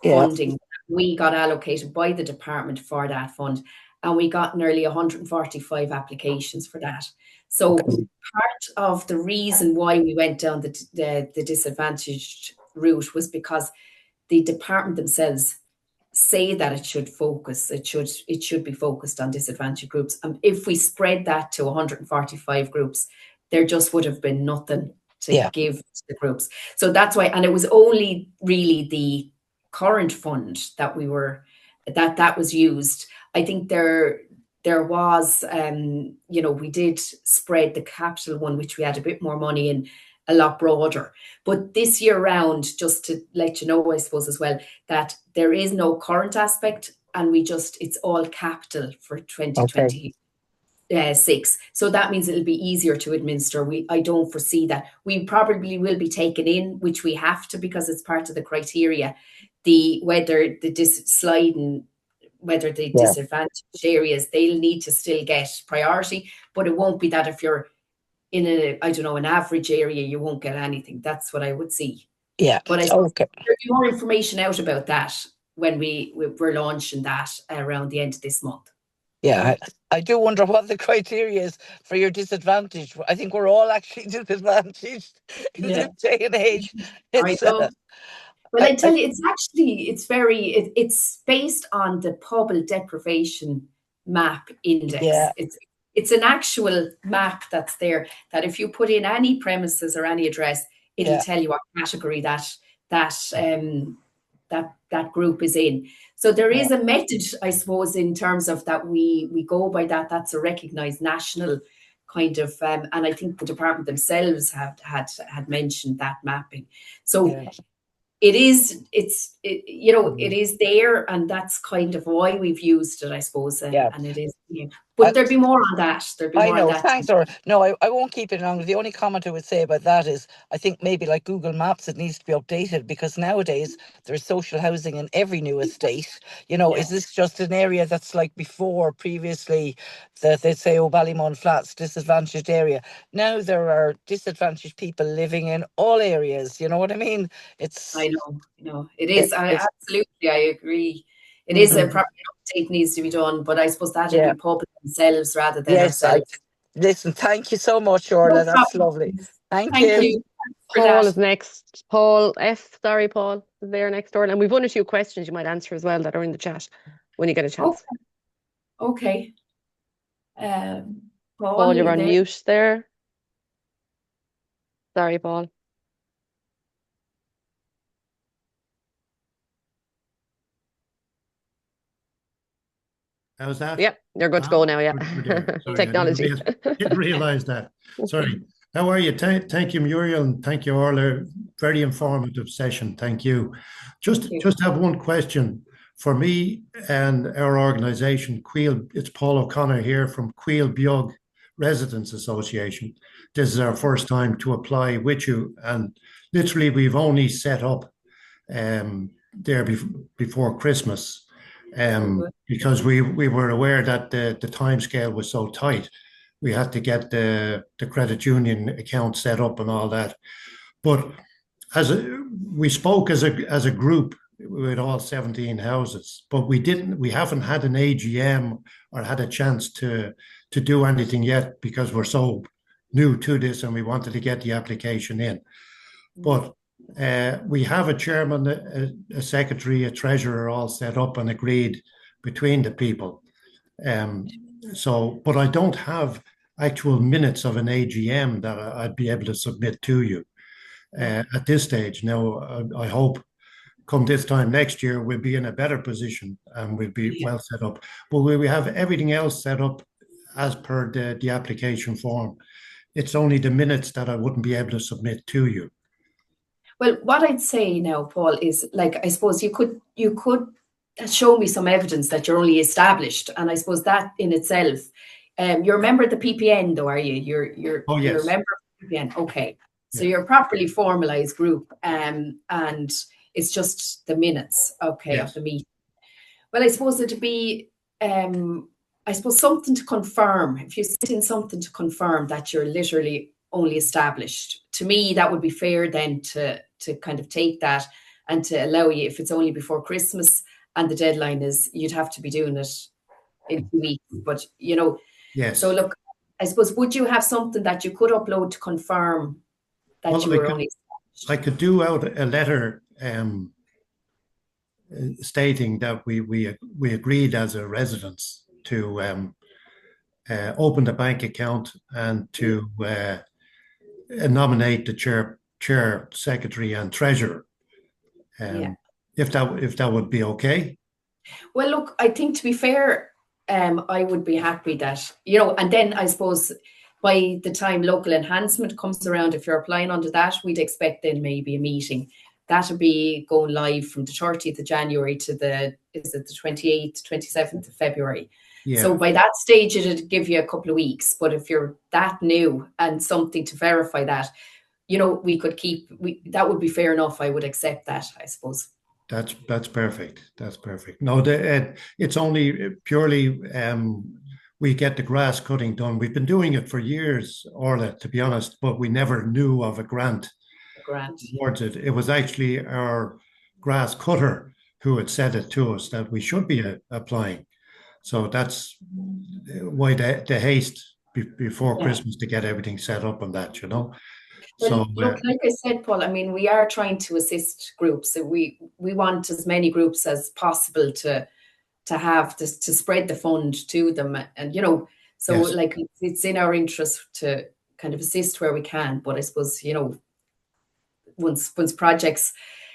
funding we got allocated by the department for that fund. And we got nearly 145 applications for that. So part of the reason why we went down the disadvantaged route was because the department themselves say that it should be focused on disadvantaged groups. And if we spread that to 145 groups, there just would have been nothing to give to the groups. So that's why, and it was only really the current fund that that was used. I think there was, we did spread the capital one, which we had a bit more money in, a lot broader. But this year round, just to let you know, I suppose as well, that there is no current aspect and it's all capital for 2026. So that means it'll be easier to administer. I don't foresee that. We probably will be taken in, which we have to because it's part of the criteria, whether the disadvantaged areas, they'll need to still get priority, but it won't be that if you're in an average area, you won't get anything. That's what I would see. Yeah. But there'll be more information out about that when we're launching that around the end of this month. Yeah, I do wonder what the criteria is for your disadvantage. I think we're all actually disadvantaged in this day and age. I know. Well, I tell you, it's based on the Pobble Deprivation Map Index. Yeah. It's an actual map that's there, that if you put in any premises or any address, it'll tell you what category that group is in. So there is a method, I suppose, in terms of that we go by that. That's a recognised national kind of, and I think the department themselves had mentioned that mapping. So it is there, and that's kind of why we've used it, I suppose. And it is. But there'll be more on that. I know. Thanks, Laura. No, I won't keep it long. The only comment I would say about that is I think maybe like Google Maps, it needs to be updated because nowadays there's social housing in every new estate. Is this just an area that's like previously that they'd say, oh, Ballymun Flats, disadvantaged area. Now there are disadvantaged people living in all areas. You know what I mean? I know. It is. Absolutely, I agree. It is a proper update needs to be done, but I suppose that would be public themselves rather than ourselves. Listen, thank you so much, Orla. That's lovely. Thank you. Thank you. Paul is next. Paul F. Sorry, Paul. there next door. And we've one or two questions you might answer as well that are in the chat when you get a chance. Okay. Paul, you're you on there? mute there. Sorry, Paul. How's that? Yep, you're good to go now. Yeah, We're there. Sorry, technology. didn't realize that. Sorry. How are you? Thank you, Muriel, and thank you, Orla. Very informative session. Thank you. Just have one question for me and our organisation, Queel. It's Paul O'Connor here from Queel Beag Residents Association. This is our first time to apply with you, and literally we've only set up there before Christmas. Because we were aware that the time scale was so tight, we had to get the credit union account set up and all that. But we spoke as a group with all 17 houses, but we haven't had an AGM or had a chance to do anything yet because we're so new to this and we wanted to get the application in. But we have a chairman, a secretary, a treasurer all set up and agreed between the people. But I don't have actual minutes of an AGM that I'd be able to submit to you at this stage. Now, I hope come this time next year, we'll be in a better position and we'll be well set up. But we have everything else set up as per the application form. It's only the minutes that I wouldn't be able to submit to you. Well, what I'd say now, Paul, is like, I suppose you could show me some evidence that you're only established, and I suppose that in itself, you're a member of the PPN, though, are you? You're a member of the PPN. Okay, so you're a properly formalised group, and it's just the minutes, okay, of the meeting. Well, I suppose it'd be, something to confirm. If you sit in something to confirm that you're literally only established, to me that would be fair then to kind of take that and to allow you, if it's only before Christmas and the deadline is, you'd have to be doing it in 2 weeks. But so look, I suppose, would you have something that you could upload to confirm that you were only established? I could do out a letter stating that we agreed as a residence to open the bank account and to nominate the chair, secretary, and treasurer. If that would be okay. Well, look, I think to be fair, I would be happy that, and then I suppose by the time local enhancement comes around, if you're applying under that, we'd expect then maybe a meeting. That'll be going live from the 30th of January to the 28th, 27th of February. Yeah. So by that stage, it'd give you a couple of weeks. But if you're that new and something to verify that, we could that would be fair enough. I would accept that, I suppose. That's perfect. That's perfect. No, it's only purely we get the grass cutting done. We've been doing it for years, Orla, to be honest, but we never knew of a grant. Towards it. It was actually our grass cutter who had said it to us that we should be applying. So that's why the haste before Christmas to get everything set up on that, Well, so look, like I said, Paul, I mean, we are trying to assist groups. So we want as many groups as possible to have to spread the fund to them, and like it's in our interest to kind of assist where we can. But I suppose once projects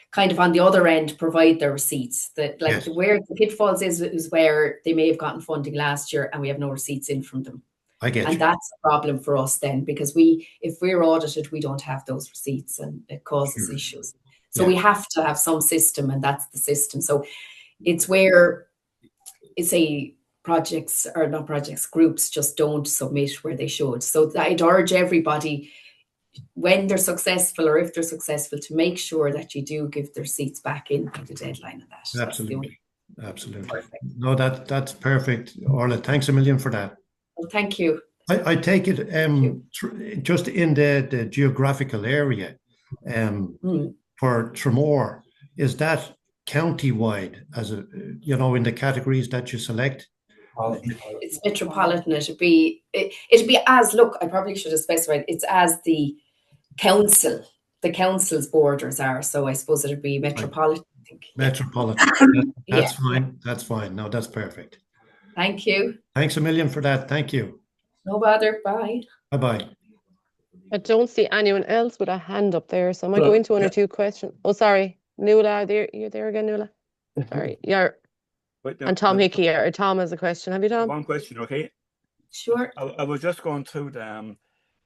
kind of on the other end provide their receipts, that where the pitfalls is where they may have gotten funding last year and we have no receipts in from them. I get you. And that's a problem for us then, because if we're audited, we don't have those receipts and it causes issues. So we have to have some system, and that's the system. So it's where groups just don't submit where they should. So I'd urge everybody, when they're successful or if they're successful, to make sure that you do give their seats back in by the deadline of that. Absolutely. Perfect. No, that's perfect. Orla, thanks a million for that. Well, thank you. I take it just in the geographical area for Tramore, is that county-wide as in the categories that you select? It's metropolitan. It'd be as, look, I probably should have specified, it's as the council the council's borders are. So I suppose it'd be metropolitan. I think. Metropolitan. That's fine. That's fine. No, that's perfect. Thank you. Thanks a million for that. Thank you. No bother. Bye. Bye-bye. I don't see anyone else with a hand up there, so I might go into one or two questions. Oh, sorry, Nuala, you're there again, Nuala. Sorry, and Tom Hickey, or Tom has a question. Have you, Tom? One question, okay? Sure. I was just going through the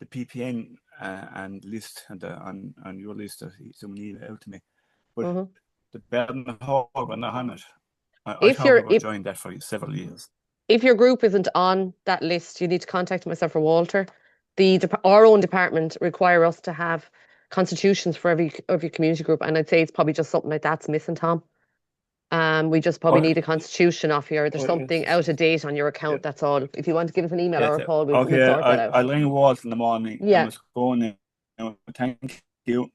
PPN and list and on your list that someone emailed out to me, but the Berlin Hall are not on it. I thought we joined that for several years. If your group isn't on that list, you need to contact myself or Walter. Our own department require us to have constitutions for every community group, and I'd say it's probably just something like that's missing, Tom. We just probably need a constitution off here. There's something out of date on your account. That's all. If you want to give us an email or a call, we'll sort that out. I'll ring Walt in the morning. Yeah. Thank you.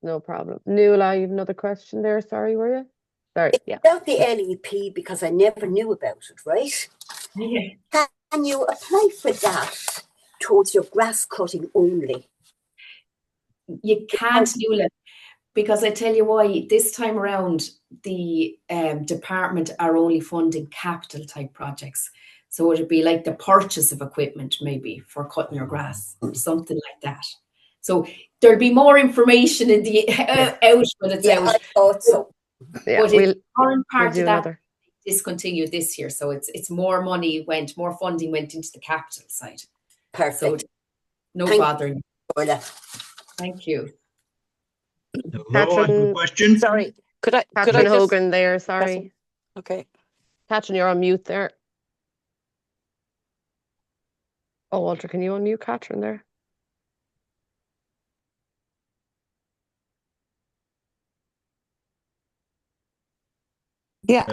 No problem. Nuala, you have another question there. Sorry, were you? Sorry. Yeah. About the LEP, because I never knew about it, right? Yeah. Can you apply for that towards your grass cutting only? You can't, Nuala, because I tell you why. This time around, the department are only funding capital type projects. So it'd be like the purchase of equipment, maybe for cutting your grass or something like that. So there'll be more information in the out when it's out. I thought so. Yeah, but the current part of that discontinued this year, so it's more funding went into the capital side. Perfect. So no bothering. Thank you. Catherine, question. Sorry, could I Hogan there? Sorry. Okay. Catherine, you're on mute there. Oh, Walter, can you unmute Catherine there? Yeah.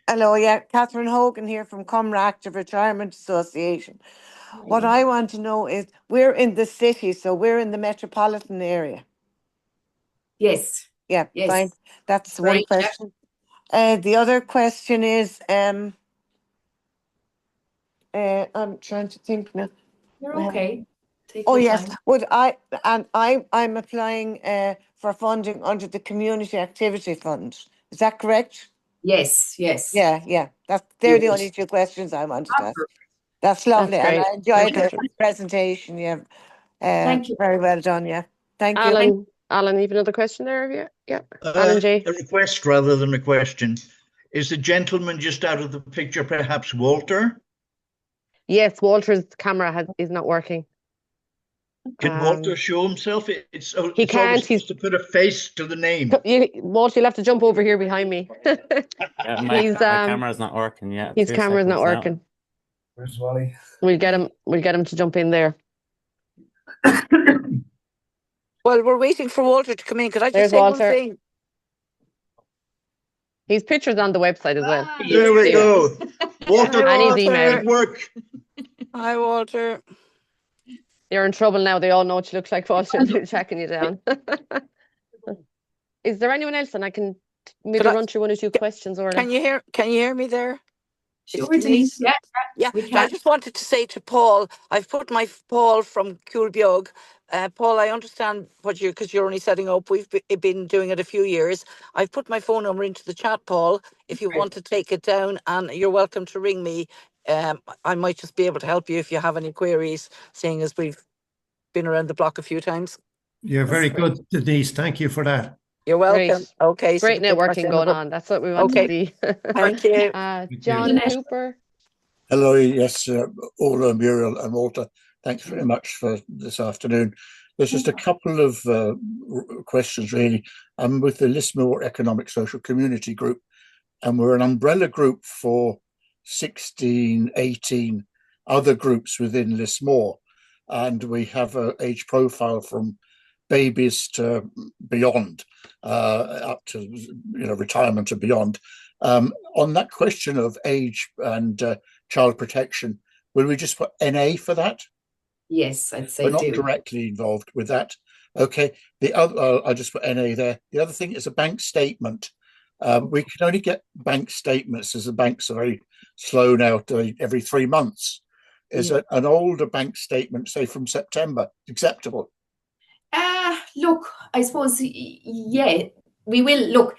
Hello. Yeah, Catherine Hogan here from Comra Active Retirement Association. What I want to know is, we're in the city, so we're in the metropolitan area. Yes. Yeah, yes. Fine. That's one question. The other question is, I'm trying to think now. You're okay. Yes. I'm applying for funding under the Community Activity Fund. Is that correct? Yes. Yeah. They're the only two questions I wanted to ask. That's lovely. And I enjoyed the presentation. Yeah. Thank you. Very well done. Yeah. Thank you. Alan, you have another question there, have you? Yeah. Alan J. A request rather than a question. Is the gentleman just out of the picture perhaps Walter? Yes, Walter's camera is not working. Can Walter show himself? It's can't. Always supposed to put a face to the name. Walter, you'll have to jump over here behind me. My camera's not working yet. His camera's not working. Where's Wally? We'll get him to jump in there. Well, we're waiting for Walter to come in. Could I just There's say Walter. one thing? His picture's on the website as well. There we go. Walter, and his email. Good work. Hi, Walter. You're in trouble now. They all know what you look like, Walter. They're tracking you down. Is there anyone else? And I can maybe run through one or two questions. Or Can you hear me there? Sure, Denise. Yeah. I just wanted to say to Paul, I've put my Paul from Coolbiog. Paul, I understand because you're only setting up. We've been doing it a few years. I've put my phone number into the chat, Paul, if you want to take it down, and you're welcome to ring me. I might just be able to help you if you have any queries, seeing as we've been around the block a few times. You're very good, Denise. Thank you for that. You're welcome. Great. Okay. Great networking going on. That's what we want to see. Thank you. John Cooper. Hello, yes, Orla, Muriel and Walter. Thanks very much for this afternoon. There's just a couple of questions, really. I'm with the Lismore Economic Social Community Group, and we're an umbrella group for 16, 18 other groups within Lismore. And we have an age profile from babies to beyond, up to retirement and beyond. On that question of age and child protection, will we just put NA for that? Yes, I'd say we're not directly involved with that. Okay. The other, I'll just put NA there. The other thing is a bank statement. We can only get bank statements, as the banks are very slow now, every 3 months. Is an older bank statement, say from September, acceptable? Look, I suppose, yeah, we will. Look,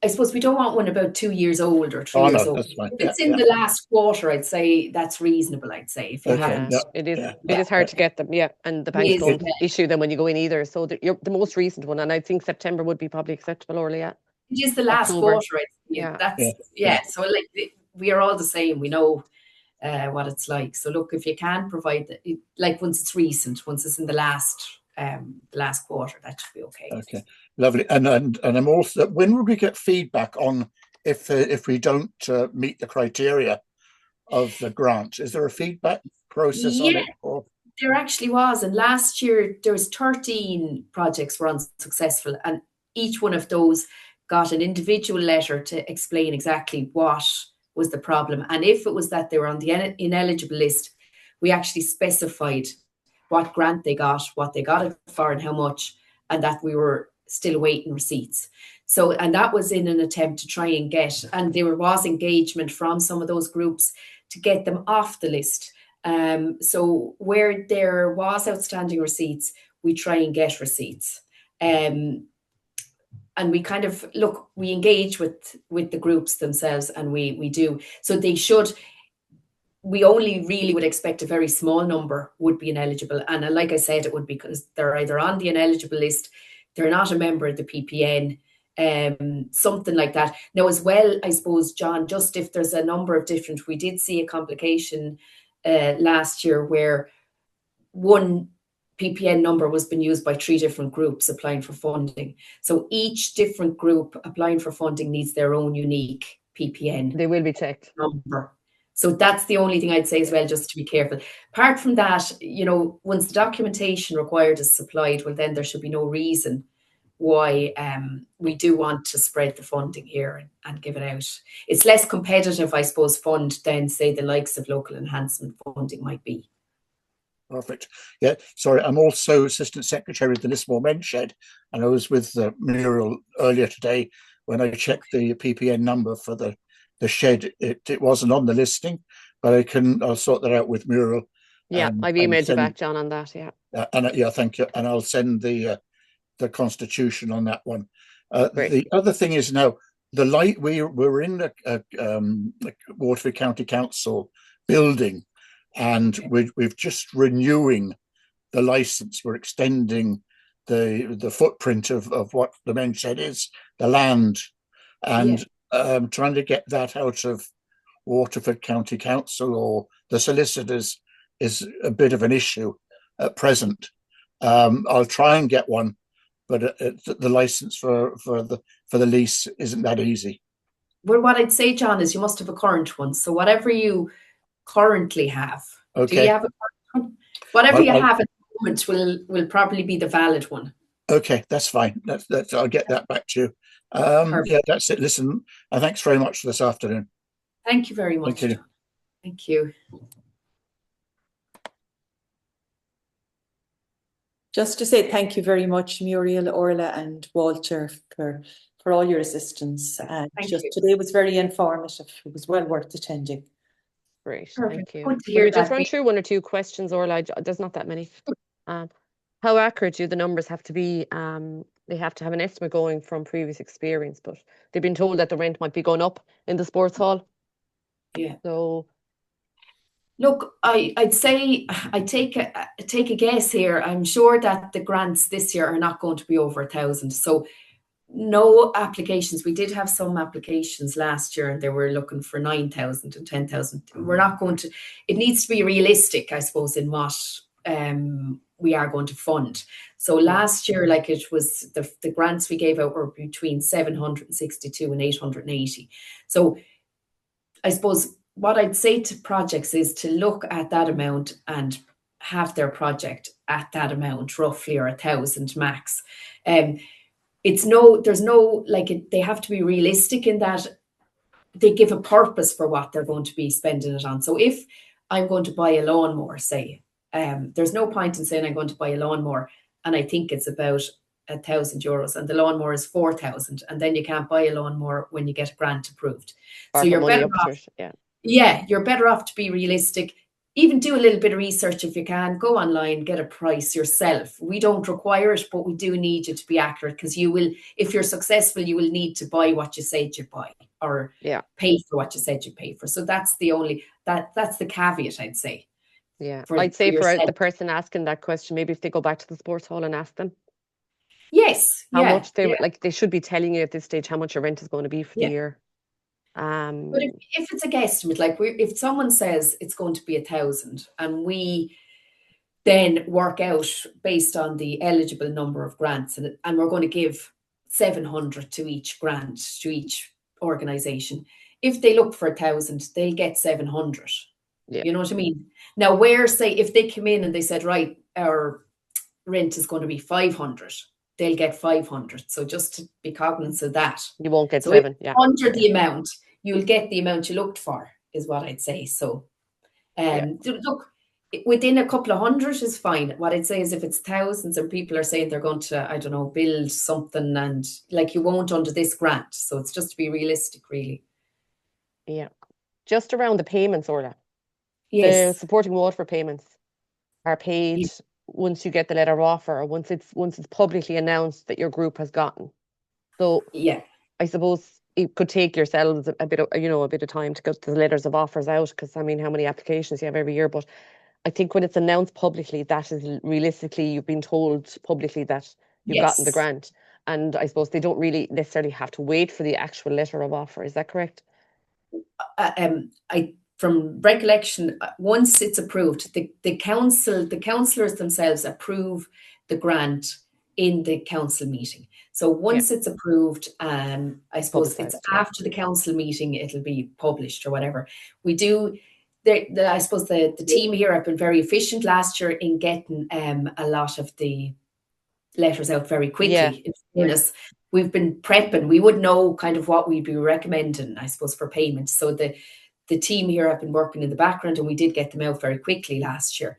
I suppose we don't want one about 2 years old or 3 years no, old. that's fine. If it's in the last quarter, I'd say that's reasonable, I'd say. If you haven't. It is hard to get them, and the banks don't issue them when you go in either. So the most recent one, and I think September would be probably acceptable, Orla, It is the last October. quarter, I'd say. So like we are all the same. We know what it's like. So look, if you can provide like once it's recent, once it's in the last quarter, that should be okay. Okay, lovely. And I'm also, when would we get feedback on if we don't meet the criteria of the grant? Is there a feedback process on it? Or? There actually was, and last year there was 13 projects were unsuccessful, and each one of those got an individual letter to explain exactly what was the problem. And if it was that they were on the ineligible list, we actually specified what grant they got, what they got it for and how much, and that we were still awaiting receipts. So, and that was in an attempt to try and get, and there was engagement from some of those groups to get them off the list. So where there was outstanding receipts, we try and get receipts. And we kind of, look, we engage with the groups themselves, and we do. So they should, we only really would expect a very small number would be ineligible. And like I said, it would be because they're either on the ineligible list, they're not a member of the PPN, something like that. Now, as well, I suppose, John, just if there's a number of different, we did see a complication last year where one PPN number was being used by 3 different groups applying for funding. So each different group applying for funding needs their own unique PPN. They will be checked. Number. So that's the only thing I'd say as well, just to be careful. Apart from that, once the documentation required is supplied, well, then there should be no reason why we do want to spread the funding here and give it out. It's less competitive, I suppose, fund than, say, the likes of local enhancement funding might be. Perfect. Yeah, sorry, I'm also Assistant Secretary of the Lismore Men's Shed, and I was with Muriel earlier today when I checked the PPN number for the shed. It wasn't on the listing, but I'll sort that out with Muriel. Yeah, I've emailed you back, John, on that. Yeah. Thank you, and I'll send the constitution on that one. The other thing is now we're in the Waterford County Council building, and we've just renewing the license. We're extending the footprint of what the men's shed is, the land, and trying to get that out of Waterford County Council or the solicitors is a bit of an issue at present. I'll try and get one, but the license for the lease isn't that easy. Well, what I'd say, John, is you must have a current one. So whatever you currently have, okay. Do you have a current one? Whatever you have at the moment will probably be the valid one. Okay, that's fine. That's I'll get that back to you. Yeah, that's it. Listen, thanks very much for this afternoon. Thank you very much. Thank you. John. Thank you. Just to say thank you very much, Muriel, Orla and Walter, for all your assistance. And today was very informative. It was well worth attending. Great, Perfect. thank you. Good to Can hear we just that. run through one or two questions, Orla? There's not that many. How accurate do the numbers have to be? They have to have an estimate going from previous experience, but they've been told that the rent might be going up in the sports hall. Yeah. So, look, I'd say I take a guess here. I'm sure that the grants this year are not going to be over 1,000. So no applications. We did have some applications last year, and they were looking for 9,000 and 10,000. We're not going to. It needs to be realistic, I suppose, in what we are going to fund. So last year, like, it was the grants we gave out were between 762 and 880. So I suppose what I'd say to projects is to look at that amount and have their project at that amount, roughly, or 1,000 max. There's no, like, they have to be realistic in that they give a purpose for what they're going to be spending it on. So if I'm going to buy a lawnmower, say, there's no point in saying I'm going to buy a lawnmower and I think it's about €1,000 and the lawnmower is 4,000, and then you can't buy a lawnmower when you get a grant approved. So you're better off. Yeah, you're better off to be realistic. even do a little bit of research if you can. Go online, get a price yourself. We don't require it, but we do need you to be accurate, because you will, if you're successful, you will need to buy what you said you buy, or pay for what you said you pay for. So that's the only, that's the caveat, I'd say. Yeah, I'd say for the person asking that question, maybe if they go back to the sports hall and ask them. Yes. How much they like, they should be telling you at this stage how much your rent is going to be for the year. But if it's a guesstimate, like if someone says it's going to be 1,000, and we then work out based on the eligible number of grants, and we're going to give 700 to each grant, to each organisation. If they look for 1,000, they'll get 700. Yeah. You know what I mean? Now, where, say, if they come in and they said, right, our rent is going to be 500, they'll get 500. So just to be cognizant of that. You won't get so 7, yeah. Under the amount, you'll get the amount you looked for, is what I'd say. So, look, within a couple of hundred is fine. What I'd say is if it's thousands and people are saying they're going to, I don't know, build something, and like, you won't under this grant. So it's just to be realistic, really. Yeah. Just around the payments, Orla. Yes. The Supporting Waterford payments are paid once you get the letter of offer, or once it's publicly announced that your group has gotten. So I suppose it could take yourselves a bit of time to get the letters of offers out, because I mean, how many applications you have every year. But I think when it's announced publicly, that is realistically, you've been told publicly that you've gotten the grant. And I suppose they don't really necessarily have to wait for the actual letter of offer. Is that correct? From recollection, once it's approved, the councillors themselves approve the grant in the council meeting. So once it's approved, I suppose it's after the council meeting, it'll be published or whatever. We do. I suppose the team here have been very efficient last year in getting a lot of the letters out very quickly. In fairness, we've been prepping. We would know kind of what we'd be recommending, I suppose, for payment. So the team here have been working in the background, and we did get them out very quickly last year.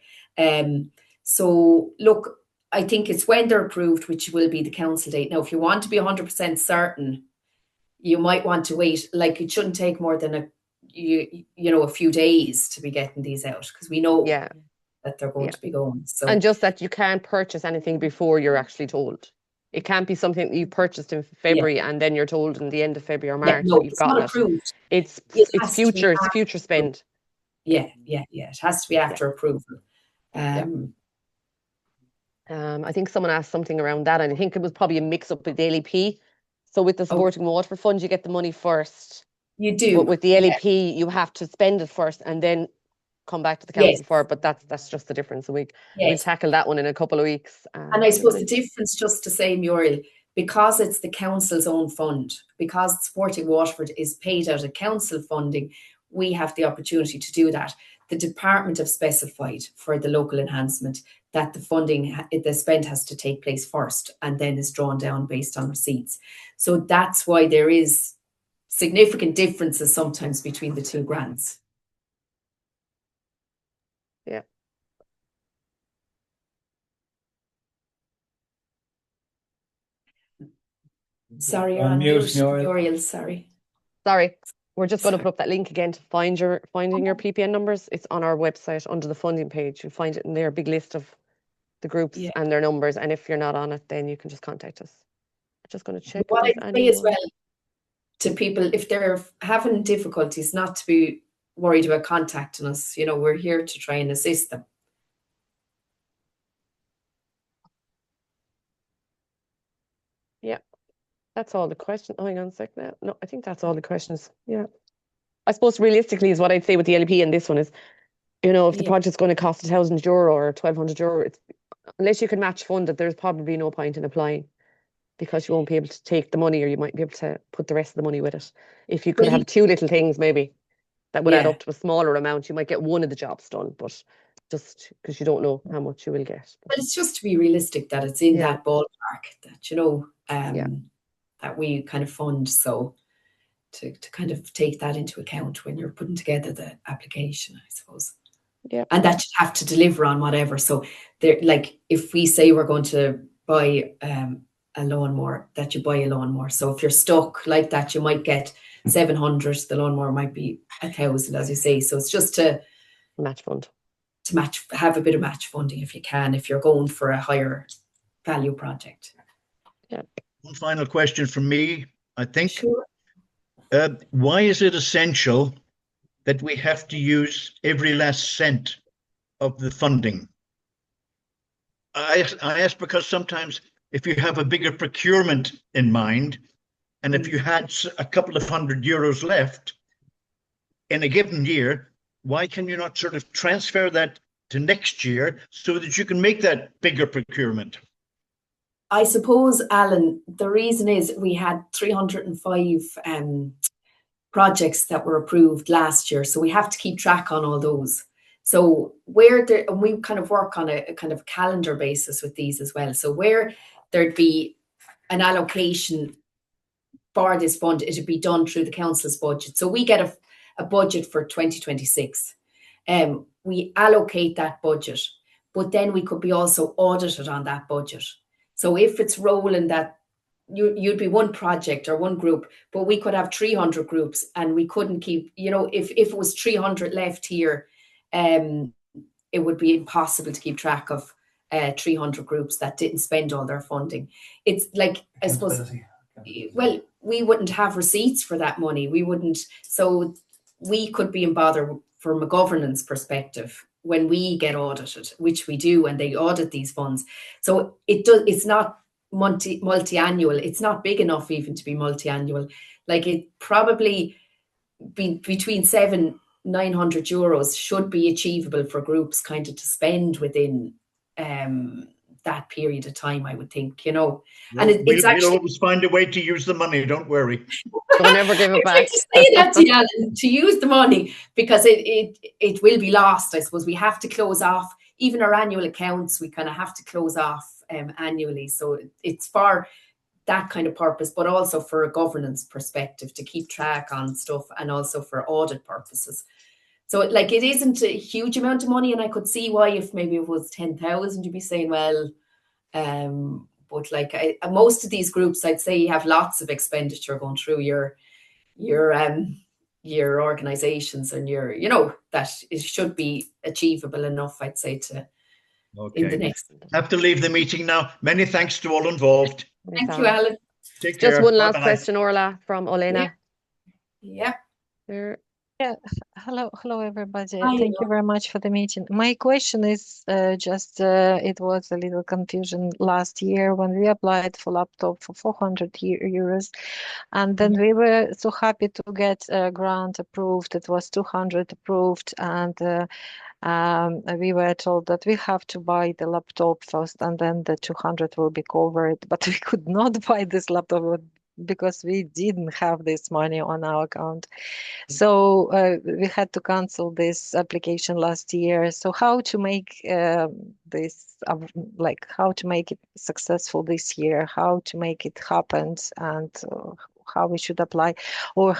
So look, I think it's when they're approved, which will be the council date. Now, if you want to be 100% certain, you might want to wait. Like, it shouldn't take more than a few days to be getting these out, because we know that they're going to be going. So, and just that you can't purchase anything before you're actually told. It can't be something that you purchased in February and then you're told in the end of February or March that you've gotten it. It's future spend. Yeah. It has to be after approval. I think someone asked something around that, and I think it was probably a mix up with the LEP. So with the Supporting Waterford Fund, you get the money first. You do. But with the LEP, you have to spend it first and then come back to the council for it. But that's just the difference. So we'll tackle that one in a couple of weeks. And I suppose the difference, just to say, Muriel, because it's the council's own fund, because Supporting Waterford is paid out of council funding, we have the opportunity to do that. The department have specified for the local enhancement that the funding, the spend has to take place first and then is drawn down based on receipts. So that's why there is significant differences sometimes between the two grants. Yeah. Sorry, you're on mute, Muriel. Sorry. We're just going to put up that link again to finding your PPN numbers. It's on our website under the funding page. You'll find it in there, a big list of the groups and their numbers. And if you're not on it, then you can just contact us. I'm just going to check. What I'd say as well to people, if they're having difficulties, not to be worried about contacting us. We're here to try and assist them. Yeah. That's all the questions. Oh, hang on a sec now. No, I think that's all the questions. Yeah. I suppose realistically is what I'd say with the LP and this one is, if the project's going to cost €1,000 or €1,200, unless you can match fund it, there's probably no point in applying, because you won't be able to take the money, or you might be able to put the rest of the money with it. If you could have two little things maybe that would add up to a smaller amount, you might get one of the jobs done, but just because you don't know how much you will get. But it's just to be realistic that it's in that ballpark that, that we kind of fund. So to kind of take that into account when you're putting together the application, I suppose. Yeah. And that you have to deliver on whatever. So if we say we're going to buy a lawnmower, that you buy a lawnmower. So if you're stuck like that, you might get 700. The lawnmower might be 1,000, as you say. So it's just to match fund. have a bit of match funding if you can, if you're going for a higher value project. Yeah. One final question from me, I think. Sure. Why is it essential that we have to use every last cent of the funding? I ask because sometimes if you have a bigger procurement in mind, and if you had a couple of €100 left in a given year, why can you not sort of transfer that to next year so that you can make that bigger procurement? I suppose, Alan, the reason is we had 305 projects that were approved last year, so we have to keep track on all those. So and we kind of work on a kind of calendar basis with these as well. So where there'd be an allocation for this fund, it'd be done through the council's budget. So we get a budget for 2026. We allocate that budget, but then we could be also audited on that budget. So if it's rolling that you'd be one project or one group, but we could have 300 groups and we couldn't keep, if it was 300 left here, it would be impossible to keep track of 300 groups that didn't spend all their funding. It's like, I suppose, well, we wouldn't have receipts for that money. We wouldn't, so we could be in bother from a governance perspective when we get audited, which we do, and they audit these funds. So it's not multi-annual. It's not big enough even to be multi-annual. Like, it probably between €700-900 should be achievable for groups kind of to spend within that period of time, I would think, And it's actually, we'll always find a way to use the money. Don't worry. Don't ever give it back. to say that to you, Alan, to use the money, because it will be lost. I suppose we have to close off even our annual accounts. We kind of have to close off annually. So it's for that kind of purpose, but also for a governance perspective to keep track on stuff, and also for audit purposes. So like, it isn't a huge amount of money, and I could see why if maybe it was 10,000, you'd be saying, well, but like most of these groups, I'd say you have lots of expenditure going through your organizations, and that it should be achievable enough, I'd say, to in the next. I have to leave the meeting now. Many thanks to all involved. Thank you, Alan. Take care. Just one last Bye-bye. question, Orla, from Olena. Yeah. Yeah, hello everybody. Hi, Thank you very much for the meeting. My question is it was a little confusion last year when we applied for laptop for €400, and then we were so happy to get a grant approved. It was 200 approved, and we were told that we have to buy the laptop first, and then the 200 will be covered. But we could not buy this laptop because we didn't have this money on our account. So we had to cancel this application last year. So how to make this, how to make it successful this year, how to make it happen, and how we should apply, or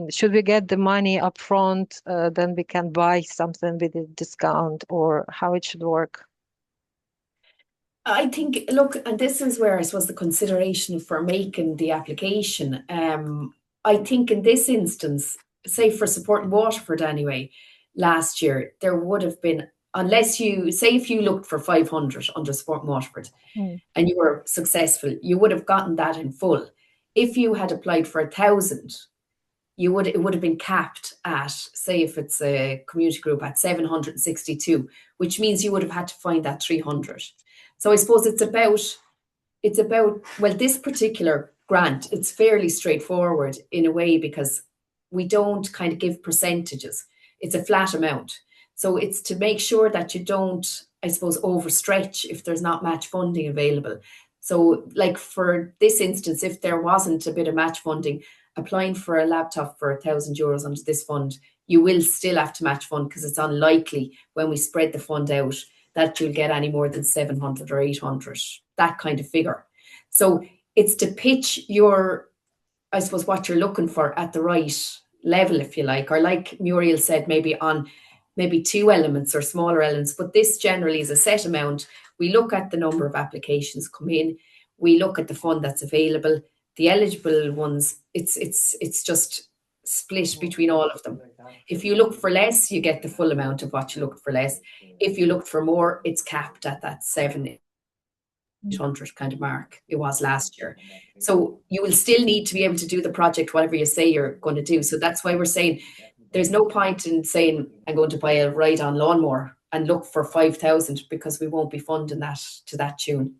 should we get the money up front, then we can buy something with a discount, or how it should work? I think, look, and this is where I suppose the consideration for making the application. I think in this instance, say for Supporting Waterford anyway, last year, there would have been, unless you, say if you looked for 500 under Supporting Waterford and you were successful, you would have gotten that in full. If you had applied for 1,000, it would have been capped at, say if it's a community group, at 762, which means you would have had to find that 300. So I suppose it's about, well, this particular grant, it's fairly straightforward in a way, because we don't kind of give percentages. It's a flat amount. So it's to make sure that you don't, I suppose, overstretch if there's not match funding available. So like for this instance, if there wasn't a bit of match funding, applying for a laptop for €1,000 under this fund, you will still have to match fund, because it's unlikely when we spread the fund out that you'll get any more than 700 or 800, that kind of figure. So it's to pitch your, I suppose, what you're looking for at the right level, if you like, or like Muriel said, maybe on maybe 2 elements or smaller elements, but this generally is a set amount. We look at the number of applications come in, we look at the fund that's available, the eligible ones, it's just split between all of them. If you look for less, you get the full amount of what you looked for less. If you looked for more, it's capped at that 700 kind of mark. It was last year. So you will still need to be able to do the project, whatever you say you're going to do. So that's why we're saying there's no point in saying I'm going to buy a ride-on lawnmower and look for 5,000, because we won't be funding that to that tune.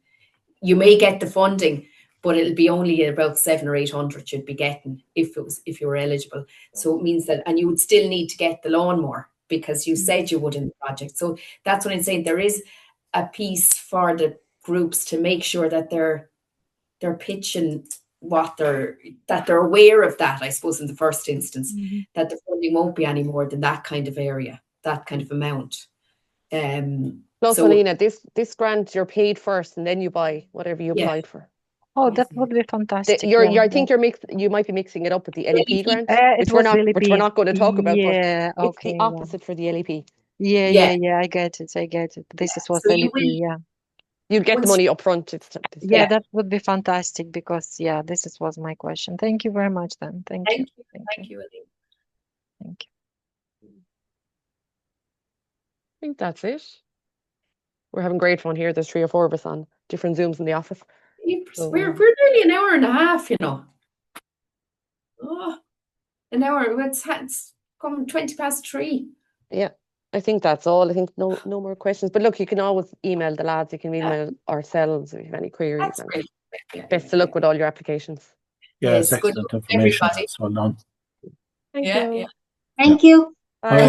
You may get the funding, but it'll be only about 700 or 800 you'd be getting if you were eligible. So it means that, and you would still need to get the lawnmower because you said you would in the project. So that's what I'm saying. There is a piece for the groups to make sure that they're pitching that they're aware of that, I suppose, in the first instance, that the funding won't be any more than that kind of area, that kind of amount. Plus, Alina, this grant, you're paid first and then you buy whatever you applied for. Oh, that would be fantastic. I think you might be mixing it up with the LEP grant, which we're not going to talk about. Yeah, but it's the opposite for the LEP. Yeah. I get it. This is what So LEP. You'd get the money up front. That would be fantastic, because this was my question. Thank you very much then. Thank you. Thank you, Alina. Thank you. I think that's it. We're having great fun here. There's 3 or 4 of us on different Zooms in the office. So, we're nearly an hour and a half, you know. Oh, an hour. It's coming 3:20. Yeah, I think that's all. I think no more questions. But look, you can always email the lads. You can email ourselves if you have any queries. That's great. Best of luck with all your applications. Yeah, it's excellent information. Everybody. Well done. Thank you. Thank you. Bye.